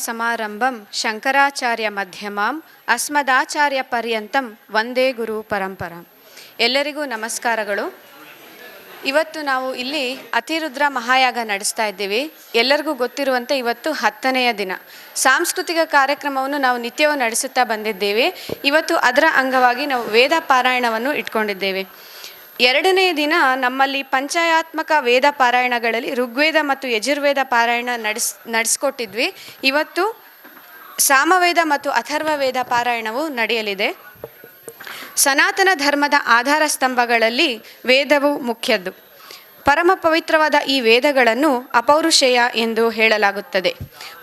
ಸಮಾರಂಭಂ ಶಂಕರಾಚಾರ್ಯ ಮಧ್ಯಮಾಂ ಅಸ್ಮದಾಚಾರ್ಯ ಪರ್ಯಂತಂ ವಂದೇ ಗುರು ಪರಂಪರಾಂ. ಎಲ್ಲರಿಗೂ ನಮಸ್ಕಾರಗಳು. ಇವತ್ತು ನಾವು ಇಲ್ಲಿ ಅತಿರುದ್ರ ಮಹಾಯಾಗ ನಡೆಸ್ತಾ ಇದ್ದೀವಿ. ಎಲ್ಲರಿಗೂ ಗೊತ್ತಿರುವಂತೆ ಇವತ್ತು 10ನೆಯ ದಿನ. ಸಾಂಸ್ಕೃತಿಕ ಕಾರ್ಯಕ್ರಮವನ್ನು ನಾವು ನಿತ್ಯವೂ ನಡೆಸುತ್ತಾ ಬಂದಿದ್ದೇವೆ. ಇವತ್ತು ಅದರ ಅಂಗವಾಗಿ ನಾವು ವೇದ ಪಾರಾಯಣವನ್ನು ಇಟ್ಕೊಂಡಿದ್ದೇವೆ. 2ನೇ ದಿನ ನಮ್ಮಲ್ಲಿ ಪಂಚಾಯಾತ್ಮಕ ವೇದ ಪಾರಾಯಣಗಳಲ್ಲಿ ಋಗ್ವೇದ ಮತ್ತು ಯಜುರ್ವೇದ ಪಾರಾಯಣ ನಡೆಸ್ಕೊಟ್ಟಿದ್ವಿ. ಇವತ್ತು ಸಾಮವೇದ ಮತ್ತು ಅಥರ್ವವೇದ ಪಾರಾಯಣವು ನಡೆಯಲಿದೆ. ಸನಾತನ ಧರ್ಮದ ಆಧಾರ ಸ್ತಂಭಗಳಲ್ಲಿ ವೇದವು ಮುಖ್ಯದ್ದು. ಪರಮ ಪವಿತ್ರವಾದ ಈ ವೇದಗಳನ್ನು ಅಪೌರುಷೇಯ ಎಂದು ಹೇಳಲಾಗುತ್ತದೆ.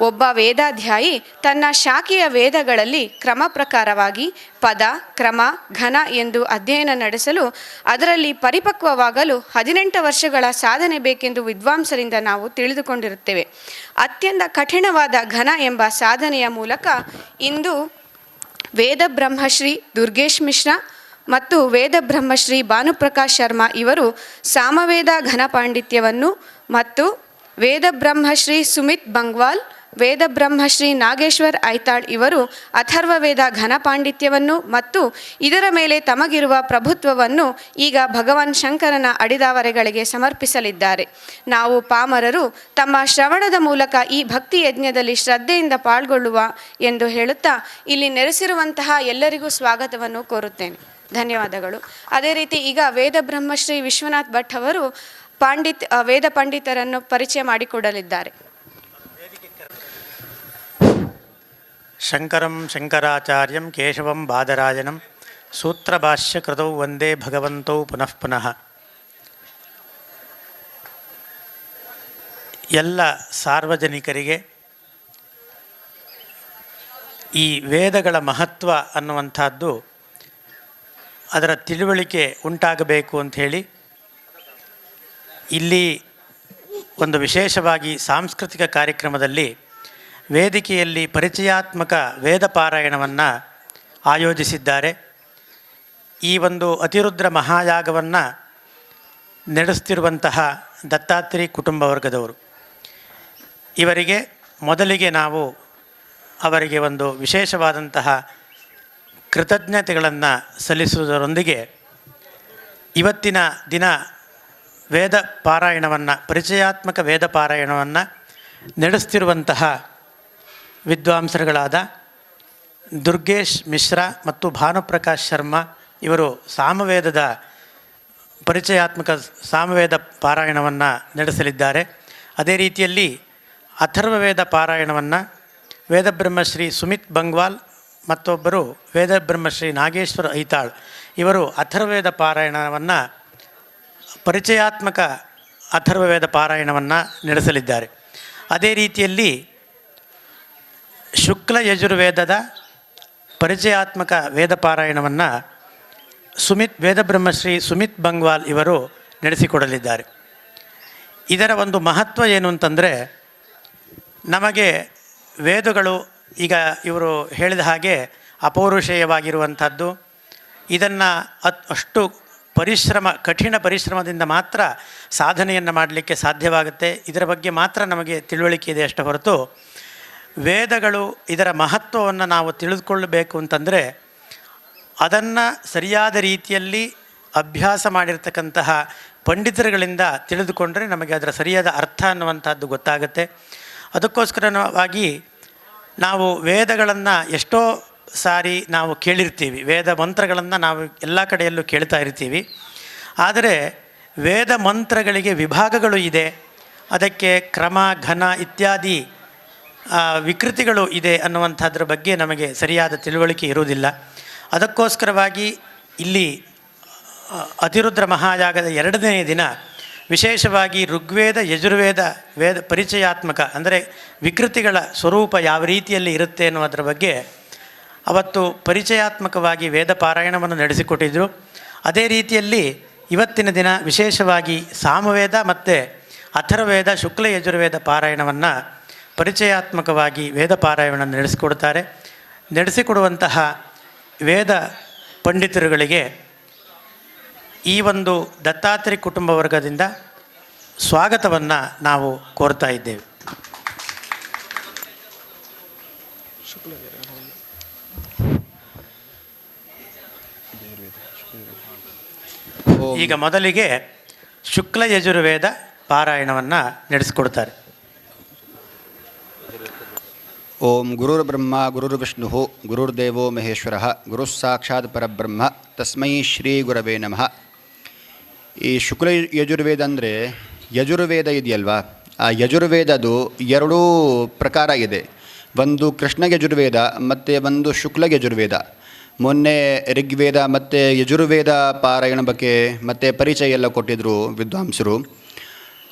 ಒಬ್ಬ ವೇದಾಧ್ಯಾಯಿ ತನ್ನ ಶಾಖೆಯ ವೇದಗಳಲ್ಲಿ ಕ್ರಮ ಪ್ರಕಾರವಾಗಿ ಪದ, ಕ್ರಮ, ಘನ ಎಂದು ಅಧ್ಯಯನ ನಡೆಸಲು ಅದರಲ್ಲಿ ಪರಿಪಕ್ವವಾಗಲು 18 ವರ್ಷಗಳ ಸಾಧನೆ ಬೇಕೆಂದು ವಿದ್ವಾಂಸರಿಂದ ನಾವು ತಿಳಿದುಕೊಂಡಿರುತ್ತೇವೆ. ಅತ್ಯಂತ ಕಠಿಣವಾದ ಘನ ಎಂಬ ಸಾಧನೆಯ ಮೂಲಕ ಇಂದು ವೇದ ಬ್ರಹ್ಮಶ್ರೀ ದುರ್ಗೇಶ್ ಮಿಶ್ರಾ ಮತ್ತು ವೇದ ಬ್ರಹ್ಮಶ್ರೀ ಭಾನುಪ್ರಕಾಶ್ ಶರ್ಮಾ ಇವರು ಸಾಮವೇದ ಘನ ಪಾಂಡಿತ್ಯವನ್ನು ಮತ್ತು ವೇದ ಬ್ರಹ್ಮಶ್ರೀ ಸುಮಿತ್ ಬಂಗ್ವಾಲ್, ವೇದ ಬ್ರಹ್ಮಶ್ರೀ ನಾಗೇಶ್ವರ್ ಐತಾಳ್ ಇವರು ಅಥರ್ವವೇದ ಘನ ಪಾಂಡಿತ್ಯವನ್ನು ಮತ್ತು ಇದರ ಮೇಲೆ ತಮಗಿರುವ ಪ್ರಭುತ್ವವನ್ನು ಈಗ ಭಗವಾನ್ ಶಂಕರನ ಅಡಿದಾವರೆಗಳಿಗೆ ಸಮರ್ಪಿಸಲಿದ್ದಾರೆ. ನಾವು ಪಾಮರರು ತಮ್ಮ ಶ್ರವಣದ ಮೂಲಕ ಈ ಭಕ್ತಿ ಯಜ್ಞದಲ್ಲಿ ಶ್ರದ್ಧೆಯಿಂದ ಪಾಲ್ಗೊಳ್ಳುವ ಎಂದು ಹೇಳುತ್ತಾ ಇಲ್ಲಿ ನೆರೆಸಿರುವಂತಹ ಎಲ್ಲರಿಗೂ ಸ್ವಾಗತವನ್ನು ಕೋರುತ್ತೇನೆ. ಧನ್ಯವಾದಗಳು. ಅದೇ ರೀತಿ ಈಗ ವೇದ ಬ್ರಹ್ಮಶ್ರೀ ವಿಶ್ವನಾಥ್ ಭಟ್ ಅವರು ವೇದ ಪಂಡಿತರನ್ನು ಪರಿಚಯ ಮಾಡಿಕೊಡಲಿದ್ದಾರೆ. ಶಂಕರಂ ಶಂಕರಾಚಾರ್ಯಂ ಕೇಶವಂ ಬಾದರಾಯಣಂ ಸೂತ್ರಭಾಷ್ಯ ಕೃತೌ ವಂದೇ ಭಗವಂತೌ ಪುನಃ ಪುನಃ. ಎಲ್ಲ ಸಾರ್ವಜನಿಕರಿಗೆ ಈ ವೇದಗಳ ಮಹತ್ವ ಅನ್ನುವಂಥದ್ದು ಅದರ ತಿಳುವಳಿಕೆ ಉಂಟಾಗಬೇಕು ಅಂಥೇಳಿ ಇಲ್ಲಿ ಒಂದು ವಿಶೇಷವಾಗಿ ಸಾಂಸ್ಕೃತಿಕ ಕಾರ್ಯಕ್ರಮದಲ್ಲಿ ವೇದಿಕೆಯಲ್ಲಿ ಪರಿಚಯಾತ್ಮಕ ವೇದ ಪಾರಾಯಣವನ್ನು ಆಯೋಜಿಸಿದ್ದಾರೆ. ಈ ಒಂದು ಅತಿರುದ್ರ ಮಹಾಯಾಗವನ್ನು ನಡೆಸ್ತಿರುವಂತಹ ದತ್ತಾತ್ರಿ ಕುಟುಂಬ ವರ್ಗದವರು. ಇವರಿಗೆ ಮೊದಲಿಗೆ ನಾವು ಅವರಿಗೆ ಒಂದು ವಿಶೇಷವಾದಂತಹ ಕೃತಜ್ಞತೆಗಳನ್ನು ಸಲ್ಲಿಸುವುದರೊಂದಿಗೆ ಇವತ್ತಿನ ದಿನ ವೇದ ಪಾರಾಯಣವನ್ನು ಪರಿಚಯಾತ್ಮಕ ವೇದ ಪಾರಾಯಣವನ್ನು ನಡೆಸ್ತಿರುವಂತಹ ವಿದ್ವಾಂಸರುಗಳಾದ ದುರ್ಗೇಶ್ ಮಿಶ್ರಾ ಮತ್ತು ಭಾನುಪ್ರಕಾಶ್ ಶರ್ಮಾ ಇವರು ಸಾಮವೇದದ ಪರಿಚಯಾತ್ಮಕ ಸಾಮವೇದ ಪಾರಾಯಣವನ್ನು ನಡೆಸಲಿದ್ದಾರೆ. ಅದೇ ರೀತಿಯಲ್ಲಿ ಅಥರ್ವವೇದ ಪಾರಾಯಣವನ್ನು ವೇದಬ್ರಹ್ಮಶ್ರೀ ಸುಮಿತ್ ಬಂಗ್ವಾಲ್ ಮತ್ತೊಬ್ಬರು ವೇದಬ್ರಹ್ಮಶ್ರೀ ನಾಗೇಶ್ವರ ಐತಾಳ್ ಇವರು ಅಥರ್ವವೇದ ಪಾರಾಯಣವನ್ನು ಪರಿಚಯಾತ್ಮಕ ಅಥರ್ವವೇದ ಪಾರಾಯಣವನ್ನು ನಡೆಸಲಿದ್ದಾರೆ. ಅದೇ ರೀತಿಯಲ್ಲಿ ಶುಕ್ಲ ಯಜುರ್ವೇದದ ಪರಿಚಯಾತ್ಮಕ ವೇದ ಪಾರಾಯಣವನ್ನು ವೇದಬ್ರಹ್ಮಶ್ರೀ ಸುಮಿತ್ ಬಂಗ್ವಾಲ್ ಇವರು ನಡೆಸಿಕೊಡಲಿದ್ದಾರೆ. ಇದರ ಒಂದು ಮಹತ್ವ ಏನು ಅಂತಂದರೆ, ನಮಗೆ ವೇದಗಳು ಈಗ ಇವರು ಹೇಳಿದ ಹಾಗೆ ಅಪೌರುಷೇಯವಾಗಿರುವಂಥದ್ದು. ಇದನ್ನು ಅಷ್ಟು ಕಠಿಣ ಪರಿಶ್ರಮದಿಂದ ಮಾತ್ರ ಸಾಧನೆಯನ್ನು ಮಾಡಲಿಕ್ಕೆ ಸಾಧ್ಯವಾಗುತ್ತೆ. ಇದರ ಬಗ್ಗೆ ಮಾತ್ರ ನಮಗೆ ತಿಳುವಳಿಕೆ ಇದೆ ಅಷ್ಟೇ ಹೊರತು ವೇದಗಳು ಇದರ ಮಹತ್ವವನ್ನು ನಾವು ತಿಳಿದುಕೊಳ್ಳಬೇಕು ಅಂತಂದರೆ ಅದನ್ನು ಸರಿಯಾದ ರೀತಿಯಲ್ಲಿ ಅಭ್ಯಾಸ ಮಾಡಿರ್ತಕ್ಕಂತಹ ಪಂಡಿತರುಗಳಿಂದ ತಿಳಿದುಕೊಂಡರೆ ನಮಗೆ ಅದರ ಸರಿಯಾದ ಅರ್ಥ ಅನ್ನುವಂಥದ್ದು ಗೊತ್ತಾಗುತ್ತೆ. ಅದಕ್ಕೋಸ್ಕರವಾಗಿ ನಾವು ವೇದಗಳನ್ನು ಎಷ್ಟೋ ಸಾರಿ ನಾವು ಕೇಳಿರ್ತೀವಿ, ವೇದ ಮಂತ್ರಗಳನ್ನು ನಾವು ಎಲ್ಲ ಕಡೆಯಲ್ಲೂ ಕೇಳ್ತಾ ಇರ್ತೀವಿ. ಆದರೆ ವೇದ ಮಂತ್ರಗಳಿಗೆ ವಿಭಾಗಗಳು ಇದೆ, ಅದಕ್ಕೆ ಕ್ರಮ, ಘನ ಇತ್ಯಾದಿ ವಿಕೃತಿಗಳು ಇದೆ ಅನ್ನುವಂಥದ್ರ ಬಗ್ಗೆ ನಮಗೆ ಸರಿಯಾದ ತಿಳುವಳಿಕೆ ಇರುವುದಿಲ್ಲ. ಅದಕ್ಕೋಸ್ಕರವಾಗಿ ಇಲ್ಲಿ ಅತಿರುದ್ರ ಮಹಾಯಾಗದ 2ನೇ ದಿನ ವಿಶೇಷವಾಗಿ ಋಗ್ವೇದ ಯಜುರ್ವೇದ ಪರಿಚಯಾತ್ಮಕ ಅಂದರೆ ವಿಕೃತಿಗಳ ಸ್ವರೂಪ ಯಾವ ರೀತಿಯಲ್ಲಿ ಇರುತ್ತೆ ಅನ್ನೋದ್ರ ಬಗ್ಗೆ ಅವತ್ತು ಪರಿಚಯಾತ್ಮಕವಾಗಿ ವೇದ ಪಾರಾಯಣವನ್ನು ನಡೆಸಿಕೊಟ್ಟಿದ್ದರು. ಅದೇ ರೀತಿಯಲ್ಲಿ ಇವತ್ತಿನ ದಿನ ವಿಶೇಷವಾಗಿ ಸಾಮವೇದ ಮತ್ತು ಅಥರ್ವವೇದ ಶುಕ್ಲ ಯಜುರ್ವೇದ ಪಾರಾಯಣವನ್ನು ಪರಿಚಯಾತ್ಮಕವಾಗಿ ವೇದ ಪಾರಾಯಣ ನಡೆಸಿಕೊಡುವಂತಹ ವೇದ ಪಂಡಿತರುಗಳಿಗೆ ಈ ಒಂದು ದತ್ತಾತ್ರಿ ಕುಟುಂಬ ವರ್ಗದಿಂದ ಸ್ವಾಗತವನ್ನು ನಾವು ಕೋರ್ತಾ ಇದ್ದೇವೆ. ಈಗ ಮೊದಲಿಗೆ ಶುಕ್ಲ ಯಜುರ್ವೇದ ಪಾರಾಯಣವನ್ನು ನಡೆಸಿಕೊಡ್ತಾರೆ. ಓಂ ಗುರುರ್ಬ್ರಹ್ಮ ಗುರುರ್ವಿಷ್ಣು ಗುರುರ್ದೇವೋ ಮಹೇಶ್ವರ ಗುರುಃ ಸಾಕ್ಷಾತ್ ಪರಬ್ರಹ್ಮ ತಸ್ಮೈ ಶ್ರೀ ಗುರವೇ ನಮಃ. ಈ ಶುಕ್ಲ ಯಜುರ್ವೇದ ಅಂದರೆ ಯಜುರ್ವೇದ ಇದೆಯಲ್ವಾ, ಆ ಯಜುರ್ವೇದದು ಎರಡೂ ಪ್ರಕಾರ ಇದೆ. ಒಂದು ಕೃಷ್ಣ ಯಜುರ್ವೇದ ಮತ್ತು ಒಂದು ಶುಕ್ಲ ಯಜುರ್ವೇದ. ಮೊನ್ನೆ ಋಗ್ವೇದ ಮತ್ತು ಯಜುರ್ವೇದ ಪಾರಾಯಣ ಬಗ್ಗೆ ಮತ್ತು ಪರಿಚಯ ಎಲ್ಲ ಕೊಟ್ಟಿದ್ದರು ವಿದ್ವಾಂಸರು.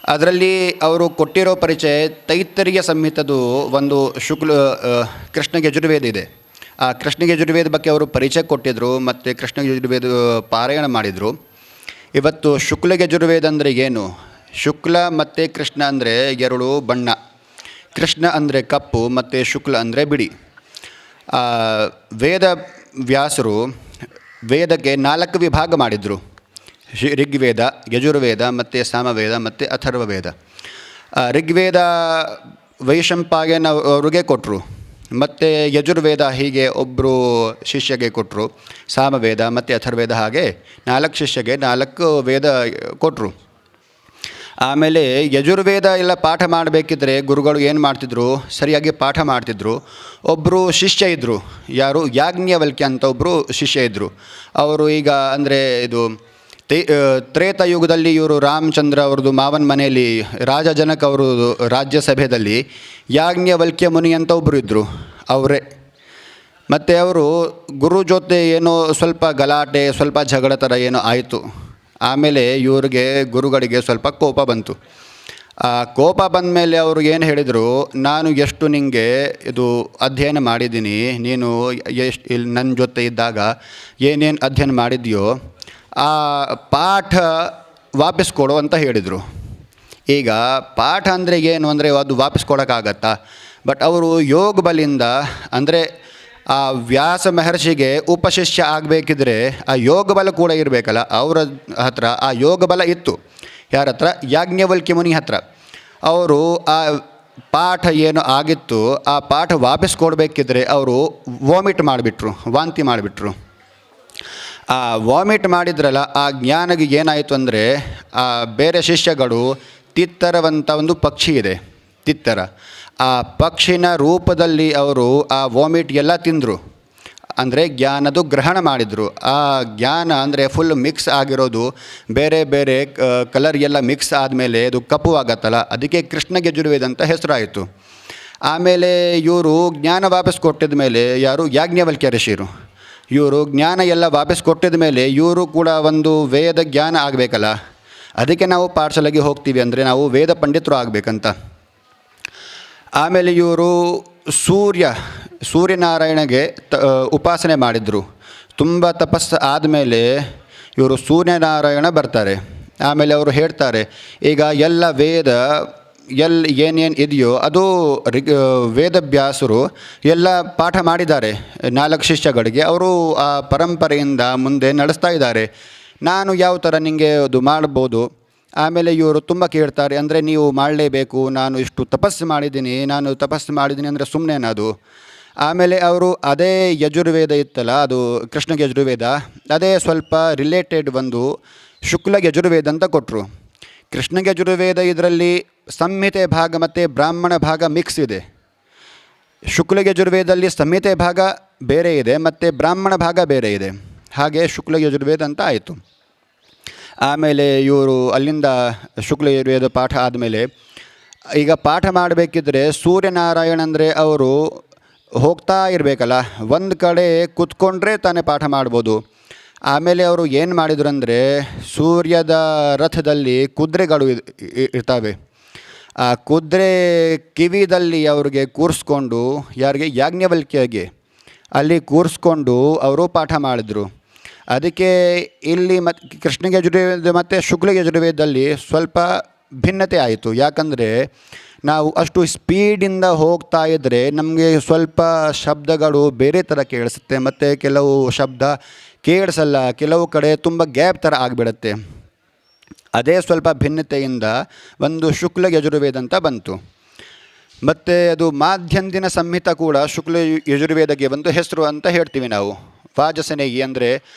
ಅದರಲ್ಲಿ ಅವರು ಕೊಟ್ಟಿರೋ ಪರಿಚಯ ತೈತ್ತರೀಯ ಸಂಹಿತದು ಒಂದು ಕೃಷ್ಣ ಯಜುರ್ವೇದ ಇದೆ. ಆ ಕೃಷ್ಣ ಯಜುರ್ವೇದ ಬಗ್ಗೆ ಅವರು ಪರಿಚಯ ಕೊಟ್ಟಿದ್ದರು ಮತ್ತು ಕೃಷ್ಣ ಯಜುರ್ವೇದ ಪಾರಾಯಣ ಮಾಡಿದರು. ಇವತ್ತು ಶುಕ್ಲ ಯಜುರ್ವೇದ ಅಂದರೆ ಏನು? ಶುಕ್ಲ ಮತ್ತು ಕೃಷ್ಣ ಅಂದರೆ ಎರಡು ಬಣ್ಣ. ಕೃಷ್ಣ ಅಂದರೆ ಕಪ್ಪು ಮತ್ತು ಶುಕ್ಲ ಅಂದರೆ ಬಿಳಿ. ವೇದ ವ್ಯಾಸರು ವೇದಕ್ಕೆ 4 ವಿಭಾಗ ಮಾಡಿದರು. ಋಗ್ವೇದ, ಯಜುರ್ವೇದ ಮತ್ತು ಸಾಮವೇದ ಮತ್ತು ಅಥರ್ವವೇದ. ಋಗ್ವೇದ ವೈಶಂಪಾಯನ ಅವ್ರಿಗೆ ಕೊಟ್ಟರು, ಮತ್ತು ಯಜುರ್ವೇದ ಹೀಗೆ ಒಬ್ಬರು ಶಿಷ್ಯಗೆ ಕೊಟ್ಟರು, ಸಾಮವೇದ ಮತ್ತು ಅಥರ್ವೇದ ಹಾಗೆ 4 ಶಿಷ್ಯಗೆ 4 ವೇದ ಕೊಟ್ಟರು. ಆಮೇಲೆ ಯಜುರ್ವೇದ ಎಲ್ಲ ಪಾಠ ಮಾಡಬೇಕಿದ್ರೆ ಗುರುಗಳು ಏನು ಮಾಡ್ತಿದ್ರು, ಸರಿಯಾಗಿ ಪಾಠ ಮಾಡ್ತಿದ್ರು. ಒಬ್ಬರು ಶಿಷ್ಯ ಇದ್ದರು, ಯಾರು ಯಾಜ್ಞವಲ್ಕ್ಯ ಅಂತ ಒಬ್ಬರು ಶಿಷ್ಯ ಇದ್ದರು. ಅವರು ಈಗ ಅಂದರೆ ಇದು ತ್ರೇತಾಯುಗದಲ್ಲಿ ಇವರು ರಾಮಚಂದ್ರ ಅವ್ರದ್ದು ಮಾವನ ಮನೆಯಲ್ಲಿ ರಾಜ ಜನಕ ಅವರು ರಾಜ್ಯಸಭೆಯಲ್ಲಿ ಯಾಜ್ಞವಲ್ಕ್ಯ ಮುನಿ ಅಂತ ಒಬ್ಬರು ಇದ್ದರು, ಅವರೇ. ಮತ್ತು ಅವರು ಗುರು ಜೊತೆ ಏನೋ ಸ್ವಲ್ಪ ಗಲಾಟೆ, ಸ್ವಲ್ಪ ಜಗಳ ಥರ ಏನೋ ಆಯಿತು. ಆಮೇಲೆ ಇವ್ರಿಗೆ ಗುರುಗಳಿಗೆ ಸ್ವಲ್ಪ ಕೋಪ ಬಂತು. ಆ ಕೋಪ ಬಂದ ಮೇಲೆ ಅವರು ಏನು ಹೇಳಿದರು, ನಾನು ಎಷ್ಟು ನಿನಗೆ ಇದು ಅಧ್ಯಯನ ಮಾಡಿದ್ದೀನಿ, ನೀನು ಇಲ್ಲಿ ನನ್ನ ಜೊತೆ ಇದ್ದಾಗ ಏನೇನು ಅಧ್ಯಯನ ಮಾಡಿದೆಯೋ ಆ ಪಾಠ ವಾಪಸ್ ಕೊಡು ಅಂತ ಹೇಳಿದರು. ಈಗ ಪಾಠ ಅಂದರೆ ಏನು ಅಂದರೆ ಅದು ವಾಪಸ್ ಕೊಡೋಕ್ಕಾಗತ್ತಾ? ಬಟ್ ಅವರು ಯೋಗ ಬಲಿಂದ ಅಂದರೆ ಆ ವ್ಯಾಸ ಮಹರ್ಷಿಗೆ ಉಪಶಿಷ್ಯ ಆಗಬೇಕಿದ್ರೆ ಆ ಯೋಗ ಬಲ ಕೂಡ ಇರಬೇಕಲ್ಲ. ಅವರ ಹತ್ರ ಆ ಯೋಗ ಬಲ ಇತ್ತು. ಯಾರ ಹತ್ರ? ಯಾಜ್ಞವಲ್ಕ್ಯ ಮುನಿ ಹತ್ರ. ಅವರು ಆ ಪಾಠ ಏನು ಆಗಿತ್ತು ಆ ಪಾಠ ವಾಪಸ್ ಕೊಡಬೇಕಿದ್ರೆ ಅವರು ವಾಮಿಟ್ ಮಾಡಿಬಿಟ್ರು, ವಾಂತಿ ಮಾಡಿಬಿಟ್ರು. ಆ ವಾಮಿಟ್ ಮಾಡಿದ್ರಲ್ಲ, ಆ ಜ್ಞಾನಿಗೆ ಏನಾಯಿತು ಅಂದರೆ ಆ ಬೇರೆ ಶಿಷ್ಯಗಳು ತಿತ್ತರವಂಥ ಒಂದು ಪಕ್ಷಿ ಇದೆ, ತಿತ್ತರ, ಆ ಪಕ್ಷಿನ ರೂಪದಲ್ಲಿ ಅವರು ಆ ವಾಮಿಟ್ ಎಲ್ಲ ತಿಂದರು. ಅಂದರೆ ಜ್ಞಾನದು ಗ್ರಹಣ ಮಾಡಿದರು. ಆ ಜ್ಞಾನ ಅಂದರೆ ಫುಲ್ ಮಿಕ್ಸ್ ಆಗಿರೋದು, ಬೇರೆ ಬೇರೆ ಕಲರ್ ಎಲ್ಲ ಮಿಕ್ಸ್ ಆದಮೇಲೆ ಅದು ಕಪ್ಪು ಆಗತ್ತಲ್ಲ, ಅದಕ್ಕೆ ಕೃಷ್ಣ ಯಜುರ್ವೇದ ಅಂತ ಹೆಸರಾಯಿತು. ಆಮೇಲೆ ಇವರು ಜ್ಞಾನ ವಾಪಸ್ ಕೊಟ್ಟಿದ ಮೇಲೆ, ಯಾರು? ಯಾಜ್ಞವಲ್ಕ್ಯ ಋಷಿರು. ಇವರು ಜ್ಞಾನ ಎಲ್ಲ ವಾಪಸ್ ಕೊಟ್ಟಿದ ಮೇಲೆ ಇವರು ಕೂಡ ಒಂದು ವೇದ ಜ್ಞಾನ ಆಗಬೇಕಲ್ಲ, ಅದಕ್ಕೆ ನಾವು ಪಾಠಶಾಲೆಗೆ ಹೋಗ್ತೀವಿ, ಅಂದರೆ ನಾವು ವೇದ ಪಂಡಿತರು ಆಗಬೇಕಂತ. ಆಮೇಲೆ ಇವರು ಸೂರ್ಯನಾರಾಯಣಗೆ ಉಪಾಸನೆ ಮಾಡಿದರು. ತುಂಬ ತಪಸ್ಸು ಆದಮೇಲೆ ಇವರು ಸೂರ್ಯನಾರಾಯಣ ಬರ್ತಾರೆ. ಆಮೇಲೆ ಅವರು ಹೇಳ್ತಾರೆ, ಈಗ ಎಲ್ಲ ವೇದ ಏನೇನು ಇದೆಯೋ ಅದು ವೇದವ್ಯಾಸರು ಎಲ್ಲ ಪಾಠ ಮಾಡಿದ್ದಾರೆ 4 ಶಿಷ್ಯಗಳಿಗೆ. ಅವರು ಆ ಪರಂಪರೆಯಿಂದ ಮುಂದೆ ನಡೆಸ್ತಾ ಇದ್ದಾರೆ. ನಾನು ಯಾವ ಥರ ನಿಮಗೆ ಅದು ಮಾಡ್ಬೋದು? ಆಮೇಲೆ ಇವರು ತುಂಬ ಕೇಳ್ತಾರೆ, ಅಂದರೆ ನೀವು ಮಾಡಲೇಬೇಕು, ನಾನು ಇಷ್ಟು ತಪಸ್ಸು ಮಾಡಿದ್ದೀನಿ ಅಂದರೆ ಸುಮ್ಮನೆನದು. ಆಮೇಲೆ ಅವರು ಅದೇ ಯಜುರ್ವೇದ ಇತ್ತಲ್ಲ, ಅದು ಕೃಷ್ಣ ಯಜುರ್ವೇದ, ಅದೇ ಸ್ವಲ್ಪ ರಿಲೇಟೆಡ್ ಒಂದು ಶುಕ್ಲ ಯಜುರ್ವೇದ ಅಂತ ಕೊಟ್ಟರು. ಕೃಷ್ಣ ಯಜುರ್ವೇದ ಇದರಲ್ಲಿ ಸಂಹಿತೆ ಭಾಗ ಮತ್ತು ಬ್ರಾಹ್ಮಣ ಭಾಗ ಮಿಕ್ಸ್ ಇದೆ. ಶುಕ್ಲ ಯಜುರ್ವೇದದಲ್ಲಿ ಸಂಹಿತೆ ಭಾಗ ಬೇರೆ ಇದೆ ಮತ್ತು ಬ್ರಾಹ್ಮಣ ಭಾಗ ಬೇರೆ ಇದೆ. ಹಾಗೆ ಶುಕ್ಲ ಯಜುರ್ವೇದ ಅಂತ ಆಯಿತು. ಆಮೇಲೆ ಇವರು ಅಲ್ಲಿಂದ ಶುಕ್ಲ ಯಜುರ್ವೇದ ಪಾಠ ಆದಮೇಲೆ ಈಗ ಪಾಠ ಮಾಡಬೇಕಿದ್ರೆ ಸೂರ್ಯನಾರಾಯಣ ಅಂದರೆ ಅವರು ಹೋಗ್ತಾ ಇರಬೇಕಲ್ಲ, ಒಂದು ಕಡೆ ಕೂತ್ಕೊಂಡ್ರೆ ತಾನೇ ಪಾಠ ಮಾಡ್ಬೋದು. ಆಮೇಲೆ ಅವರು ಏನು ಮಾಡಿದ್ರು ಅಂದರೆ ಸೂರ್ಯದ ರಥದಲ್ಲಿ ಕುದುರೆಗಳು ಇರ್ತವೆ. ಆ ಕುದುರೆ ಕಿವಿದಲ್ಲಿ ಅವ್ರಿಗೆ ಕೂರಿಸ್ಕೊಂಡು, ಯಾರಿಗೆ? ಯಾಜ್ಞವಲ್ಕ್ಯಗೆ ಅಲ್ಲಿ ಕೂರಿಸ್ಕೊಂಡು ಅವರು ಪಾಠ ಮಾಡಿದರು. ಅದಕ್ಕೆ ಇಲ್ಲಿ ಕೃಷ್ಣ ಯಜುರ್ವೇದ ಮತ್ತು ಶುಕ್ಲ ಯಜುರ್ವೇದದಲ್ಲಿ ಸ್ವಲ್ಪ ಭಿನ್ನತೆ ಆಯಿತು. ಯಾಕಂದರೆ ನಾವು ಅಷ್ಟು ಸ್ಪೀಡಿಂದ ಹೋಗ್ತಾ ಇದ್ದರೆ ನಮಗೆ ಸ್ವಲ್ಪ ಶಬ್ದಗಳು ಬೇರೆ ಥರ ಕೇಳಿಸುತ್ತೆ, ಮತ್ತು ಕೆಲವು ಶಬ್ದ ಕೇಳಿಸಲ್ಲ, ಕೆಲವು ಕಡೆ ತುಂಬ ಗ್ಯಾಪ್ ಥರ ಆಗಿಬಿಡುತ್ತೆ. ಅದೇ ಸ್ವಲ್ಪ ಭಿನ್ನತೆಯಿಂದ ಒಂದು ಶುಕ್ಲ ಯಜುರ್ವೇದ ಅಂತ ಬಂತು. ಮತ್ತು ಅದು ಮಾಧ್ಯಂದಿನ ಸಂಹಿತ ಕೂಡ ಶುಕ್ಲ ಯಜುರ್ವೇದಕ್ಕೆ ಒಂದು ಹೆಸರು ಅಂತ ಹೇಳ್ತೀವಿ ನಾವು. ವಾಜಸನೇಯಿ ಅಂದರೆ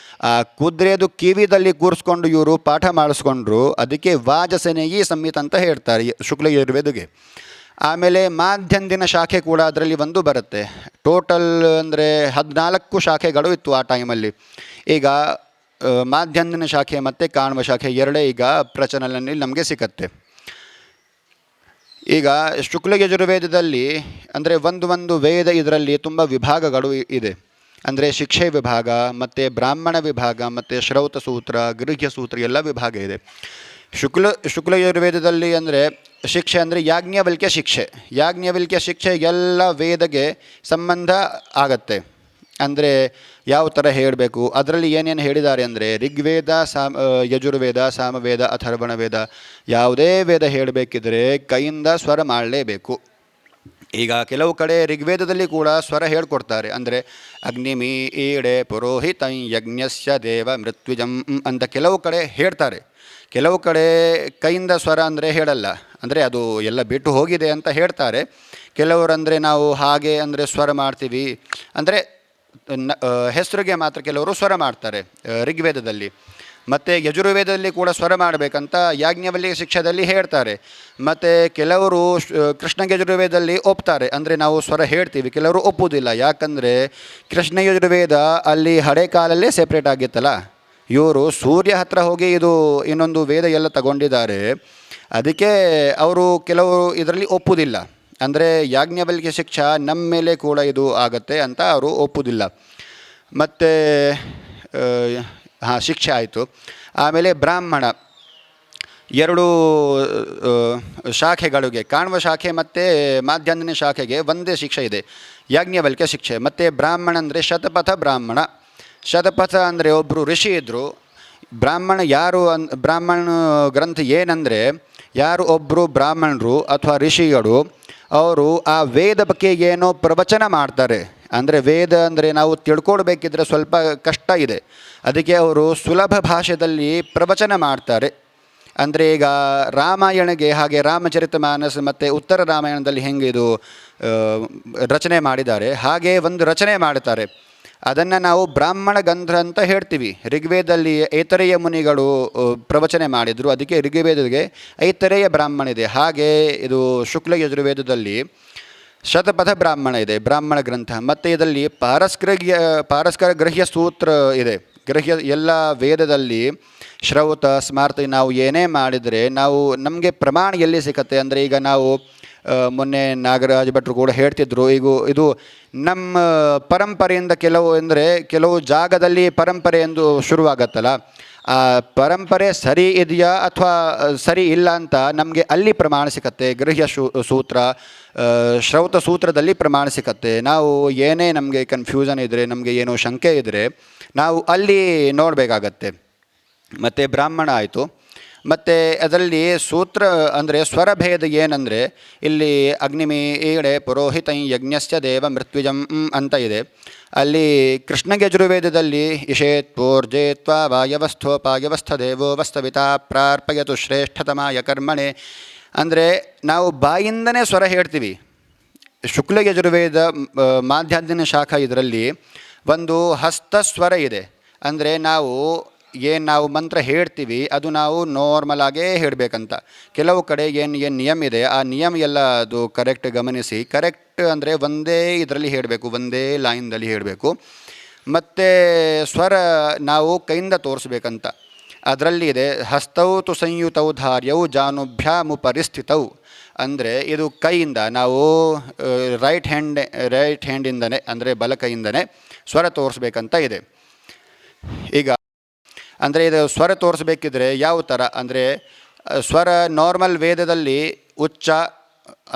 ಆ ಕುದುರೆದು ಕಿವಿದಲ್ಲಿ ಕೂರಿಸ್ಕೊಂಡು ಇವರು ಪಾಠ ಮಾಡಿಸ್ಕೊಂಡ್ರು, ಅದಕ್ಕೆ ವಾಜಸನೇಯಿ ಸಂಹಿತ ಅಂತ ಹೇಳ್ತಾರೆ ಶುಕ್ಲ ಯಜುರ್ವೇದಕ್ಕೆ. ಆಮೇಲೆ ಮಾಧ್ಯಂದಿನ ಶಾಖೆ ಕೂಡ ಅದರಲ್ಲಿ ಒಂದು ಬರುತ್ತೆ. ಟೋಟಲ್ ಅಂದರೆ 14 ಶಾಖೆಗಳು ಇತ್ತು ಆ ಟೈಮಲ್ಲಿ. ಈಗ ಮಾಧ್ಯಂದಿನ ಶಾಖೆ ಮತ್ತು ಕಾಣುವ ಶಾಖೆ ಎರಡೇ ಈಗ ಪ್ರಚಲನಲ್ಲಿ ನಮಗೆ ಸಿಕ್ಕತ್ತೆ. ಈಗ ಶುಕ್ಲ ಯಜುರ್ವೇದದಲ್ಲಿ ಅಂದರೆ ಒಂದು ವೇದ ಇದರಲ್ಲಿ ತುಂಬ ವಿಭಾಗಗಳು ಇದೆ. ಅಂದರೆ ಶಿಕ್ಷೆ ವಿಭಾಗ ಮತ್ತು ಬ್ರಾಹ್ಮಣ ವಿಭಾಗ ಮತ್ತು ಶ್ರೌತ ಸೂತ್ರ, ಗೃಹ್ಯ ಸೂತ್ರ ಎಲ್ಲ ವಿಭಾಗ ಇದೆ. ಶುಕ್ಲ ಯಜುರ್ವೇದದಲ್ಲಿ ಅಂದರೆ ಶಿಕ್ಷೆ ಅಂದರೆ ಯಾಜ್ಞವಲ್ಕ್ಯ ಶಿಕ್ಷೆ ಎಲ್ಲ ವೇದಗೆ ಸಂಬಂಧ ಆಗತ್ತೆ. ಅಂದರೆ ಯಾವ ಥರ ಹೇಳಬೇಕು, ಅದರಲ್ಲಿ ಏನೇನು ಹೇಳಿದ್ದಾರೆ ಅಂದರೆ ಋಗ್ವೇದ, ಯಜುರ್ವೇದ, ಸಾಮವೇದ, ಅಥರ್ವಣ ವೇದ, ಯಾವುದೇ ವೇದ ಹೇಳಬೇಕಿದ್ರೆ ಕೈಯಿಂದ ಸ್ವರ ಮಾಡಲೇಬೇಕು. ಈಗ ಕೆಲವು ಕಡೆ ಋಗ್ವೇದದಲ್ಲಿ ಕೂಡ ಸ್ವರ ಹೇಳ್ಕೊಡ್ತಾರೆ. ಅಂದರೆ ಅಗ್ನಿಮಿ ಈಡೆ ಪುರೋಹಿತಂ ಯಜ್ಞಸ್ಯ ದೇವ ಮೃತ್ಯುಜಂ ಅಂತ ಕೆಲವು ಕಡೆ ಹೇಳ್ತಾರೆ. ಕೆಲವು ಕಡೆ ಕೈಯಿಂದ ಸ್ವರ ಅಂದರೆ ಹೇಳಲ್ಲ, ಅಂದರೆ ಅದು ಎಲ್ಲ ಬಿಟ್ಟು ಹೋಗಿದೆ ಅಂತ ಹೇಳ್ತಾರೆ. ಕೆಲವರು ಅಂದರೆ ನಾವು ಹಾಗೆ ಅಂದರೆ ಸ್ವರ ಮಾಡ್ತೀವಿ ಅಂದರೆ ಹೆಸರಿಗೆ ಮಾತ್ರ ಕೆಲವರು ಸ್ವರ ಮಾಡ್ತಾರೆ ಋಗ್ವೇದದಲ್ಲಿ. ಮತ್ತು ಯಜುರ್ವೇದದಲ್ಲಿ ಕೂಡ ಸ್ವರ ಮಾಡಬೇಕಂತ ಯಾಜ್ಞವಲ್ಕ್ಯ ಶಿಕ್ಷೆಯಲ್ಲಿ ಹೇಳ್ತಾರೆ. ಮತ್ತು ಕೆಲವರು ಕೃಷ್ಣ ಯಜುರ್ವೇದದಲ್ಲಿ ಒಪ್ತಾರೆ, ಅಂದರೆ ನಾವು ಸ್ವರ ಹೇಳ್ತೀವಿ. ಕೆಲವರು ಒಪ್ಪುವುದಿಲ್ಲ, ಯಾಕಂದರೆ ಕೃಷ್ಣ ಯಜುರ್ವೇದ ಅಲ್ಲಿ ಹಳೆ ಕಾಲಲ್ಲೇ ಸೆಪ್ರೇಟ್ ಆಗಿತ್ತಲ್ಲ. ಇವರು ಸೂರ್ಯ ಹತ್ರ ಹೋಗಿ ಇದು ಇನ್ನೊಂದು ವೇದ ಎಲ್ಲ ತಗೊಂಡಿದ್ದಾರೆ. ಅದಕ್ಕೆ ಅವರು ಕೆಲವರು ಇದರಲ್ಲಿ ಒಪ್ಪುವುದಿಲ್ಲ, ಅಂದರೆ ಯಾಜ್ಞವಲ್ಕ್ಯ ಶಿಕ್ಷಾ ನಮ್ಮ ಮೇಲೆ ಕೂಡ ಇದು ಆಗತ್ತೆ ಅಂತ ಅವರು ಒಪ್ಪುವುದಿಲ್ಲ. ಮತ್ತು ಶಿಕ್ಷೆ ಆಯಿತು. ಆಮೇಲೆ ಬ್ರಾಹ್ಮಣ 2 ಶಾಖೆಗಳಿಗೆ, ಕಾಣುವ ಶಾಖೆ ಮತ್ತು ಮಾಧ್ಯಂದಿನ ಶಾಖೆಗೆ ಒಂದೇ ಶಿಕ್ಷೆ ಇದೆ, ಯಾಜ್ಞವಲ್ಕ್ಯ ಶಿಕ್ಷೆ. ಮತ್ತು ಬ್ರಾಹ್ಮಣ ಅಂದರೆ ಶತಪಥ ಅಂದರೆ ಒಬ್ಬರು ಋಷಿ ಇದ್ದರು. ಬ್ರಾಹ್ಮಣ ಗ್ರಂಥ ಏನಂದರೆ ಯಾರು ಒಬ್ಬರು ಬ್ರಾಹ್ಮಣರು ಅಥವಾ ಋಷಿಗಳು ಅವರು ಆ ವೇದ ಬಗ್ಗೆ ಏನೋ ಪ್ರವಚನ ಮಾಡ್ತಾರೆ. ಅಂದರೆ ವೇದ ಅಂದರೆ ನಾವು ತಿಳ್ಕೊಳ್ಬೇಕಿದ್ರೆ ಸ್ವಲ್ಪ ಕಷ್ಟ ಇದೆ, ಅದಕ್ಕೆ ಅವರು ಸುಲಭ ಭಾಷೆಯಲ್ಲಿ ಪ್ರವಚನ ಮಾಡ್ತಾರೆ. ಅಂದರೆ ಈಗ ರಾಮಾಯಣಗೆ ಹಾಗೆ ರಾಮಚರಿತ ಮಾನಸ ಮತ್ತು ಉತ್ತರ ರಾಮಾಯಣದಲ್ಲಿ ಹೆಂಗೆ ಇದು ರಚನೆ ಮಾಡಿದ್ದಾರೆ ಹಾಗೆ ಒಂದು ರಚನೆ ಮಾಡ್ತಾರೆ. ಅದನ್ನು ನಾವು ಬ್ರಾಹ್ಮಣ ಗ್ರಂಥ ಅಂತ ಹೇಳ್ತೀವಿ. ಋಗ್ವೇದದಲ್ಲಿ ಐತರೇಯ ಮುನಿಗಳು ಪ್ರವಚನೆ ಮಾಡಿದರು, ಅದಕ್ಕೆ ಋಗ್ವೇದಕ್ಕೆ ಐತರೇಯ ಬ್ರಾಹ್ಮಣ ಇದೆ. ಹಾಗೆ ಇದು ಶುಕ್ಲ ಯಜುರ್ವೇದದಲ್ಲಿ ಶತಪಥ ಬ್ರಾಹ್ಮಣ ಇದೆ, ಬ್ರಾಹ್ಮಣ ಗ್ರಂಥ. ಮತ್ತು ಇದರಲ್ಲಿ ಪಾರಸ್ಕರ ಗೃಹ್ಯ ಸೂತ್ರ ಇದೆ. ಎಲ್ಲ ವೇದದಲ್ಲಿ ಶ್ರೌತ ಸ್ಮಾರ್ತ ನಾವು ಏನೇ ಮಾಡಿದರೆ ನಮಗೆ ಪ್ರಮಾಣ ಎಲ್ಲಿ ಸಿಕ್ಕತ್ತೆ ಅಂದರೆ ಈಗ ನಾವು ಮೊನ್ನೆ ನಾಗರಾಜ ಭಟ್ರು ಕೂಡ ಹೇಳ್ತಿದ್ರು, ಈಗ ಇದು ನಮ್ಮ ಪರಂಪರೆಯಿಂದ ಕೆಲವು ಜಾಗದಲ್ಲಿ ಪರಂಪರೆ ಎಂದು ಶುರುವಾಗತ್ತಲ್ಲ, ಆ ಪರಂಪರೆ ಸರಿ ಇದೆಯಾ ಅಥವಾ ಸರಿ ಇಲ್ಲ ಅಂತ ನಮಗೆ ಅಲ್ಲಿ ಪ್ರಮಾಣ ಸಿಕ್ಕತ್ತೆ. ಗೃಹ್ಯ ಸೂತ್ರ, ಶ್ರೌತ ಸೂತ್ರದಲ್ಲಿ ಪ್ರಮಾಣ ಸಿಕ್ಕತ್ತೆ. ನಾವು ಏನೇ ನಮಗೆ ಕನ್ಫ್ಯೂಷನ್ ಇದ್ದರೆ, ನಮಗೆ ಏನೋ ಶಂಕೆ ಇದ್ದರೆ ನಾವು ಅಲ್ಲಿ ನೋಡಬೇಕಾಗತ್ತೆ. ಮತ್ತು ಬ್ರಾಹ್ಮಣ ಆಯಿತು. ಮತ್ತು ಅದರಲ್ಲಿ ಸೂತ್ರ ಅಂದರೆ ಸ್ವರಭೇದ ಏನಂದರೆ ಇಲ್ಲಿ ಅಗ್ನಿಮಿ ಈಡೆ ಪುರೋಹಿತಂ ಯಜ್ಞಸ್ಯ ದೇವ ಮೃತ್ಯುಜಂ ಅಂತ ಇದೆ. ಅಲ್ಲಿ ಕೃಷ್ಣ ಯಜುರ್ವೇದದಲ್ಲಿ ಇಷೇತ್ಪೋರ್ಜೇತ್ವಾ ವಾಯವಸ್ಥೋಪಾಯವಸ್ಥ ದೇವೋ ವಸ್ತವಿತಾ ಪ್ರಾರ್ಪಯತು ಶ್ರೇಷ್ಠತಮಾಯ ಕರ್ಮಣೆ ಅಂದರೆ ನಾವು ಬಾಯಿಂದನೇ ಸ್ವರ ಹೇಳ್ತೀವಿ. ಶುಕ್ಲ ಯಜುರ್ವೇದ ಮಾಧ್ಯಾನ್ದಿನ ಶಾಖ ಇದರಲ್ಲಿ ಒಂದು ಹಸ್ತಸ್ವರ ಇದೆ. ಅಂದರೆ ನಾವು ಮಂತ್ರ ಹೇಳ್ತೀವಿ ಅದು ನಾವು ನಾರ್ಮಲಾಗೇ ಹೇಳಬೇಕಂತ. ಕೆಲವು ಕಡೆ ಏನು ನಿಯಮ ಇದೆ ಆ ನಿಯಮ ಎಲ್ಲ ಅದು ಕರೆಕ್ಟ್ ಗಮನಿಸಿ, ಕರೆಕ್ಟ್ ಅಂದರೆ ಒಂದೇ ಇದರಲ್ಲಿ ಹೇಳಬೇಕು, ಒಂದೇ ಲೈನ್ದಲ್ಲಿ ಹೇಳಬೇಕು. ಮತ್ತು ಸ್ವರ ನಾವು ಕೈಯಿಂದ ತೋರಿಸ್ಬೇಕಂತ ಅದರಲ್ಲಿ ಇದೆ. ಹಸ್ತೌ ತು ಸಂಯುತೌ ಧಾರ್ಯೌ ಜಾನುಭ್ಯಾಮು ಪರಿಸ್ಥಿತೌ ಅಂದರೆ ಇದು ಕೈಯಿಂದ ನಾವು ರೈಟ್ ಹ್ಯಾಂಡಿಂದನೇ ಅಂದರೆ ಬಲ ಕೈಯಿಂದನೇ ಸ್ವರ ತೋರಿಸ್ಬೇಕಂತ ಇದೆ. ಈಗ ಅಂದರೆ ಇದು ಸ್ವರ ತೋರಿಸ್ಬೇಕಿದ್ರೆ ಯಾವ ಥರ ಅಂದರೆ ಸ್ವರ ನಾರ್ಮಲ್ ವೇದದಲ್ಲಿ ಉಚ್ಚ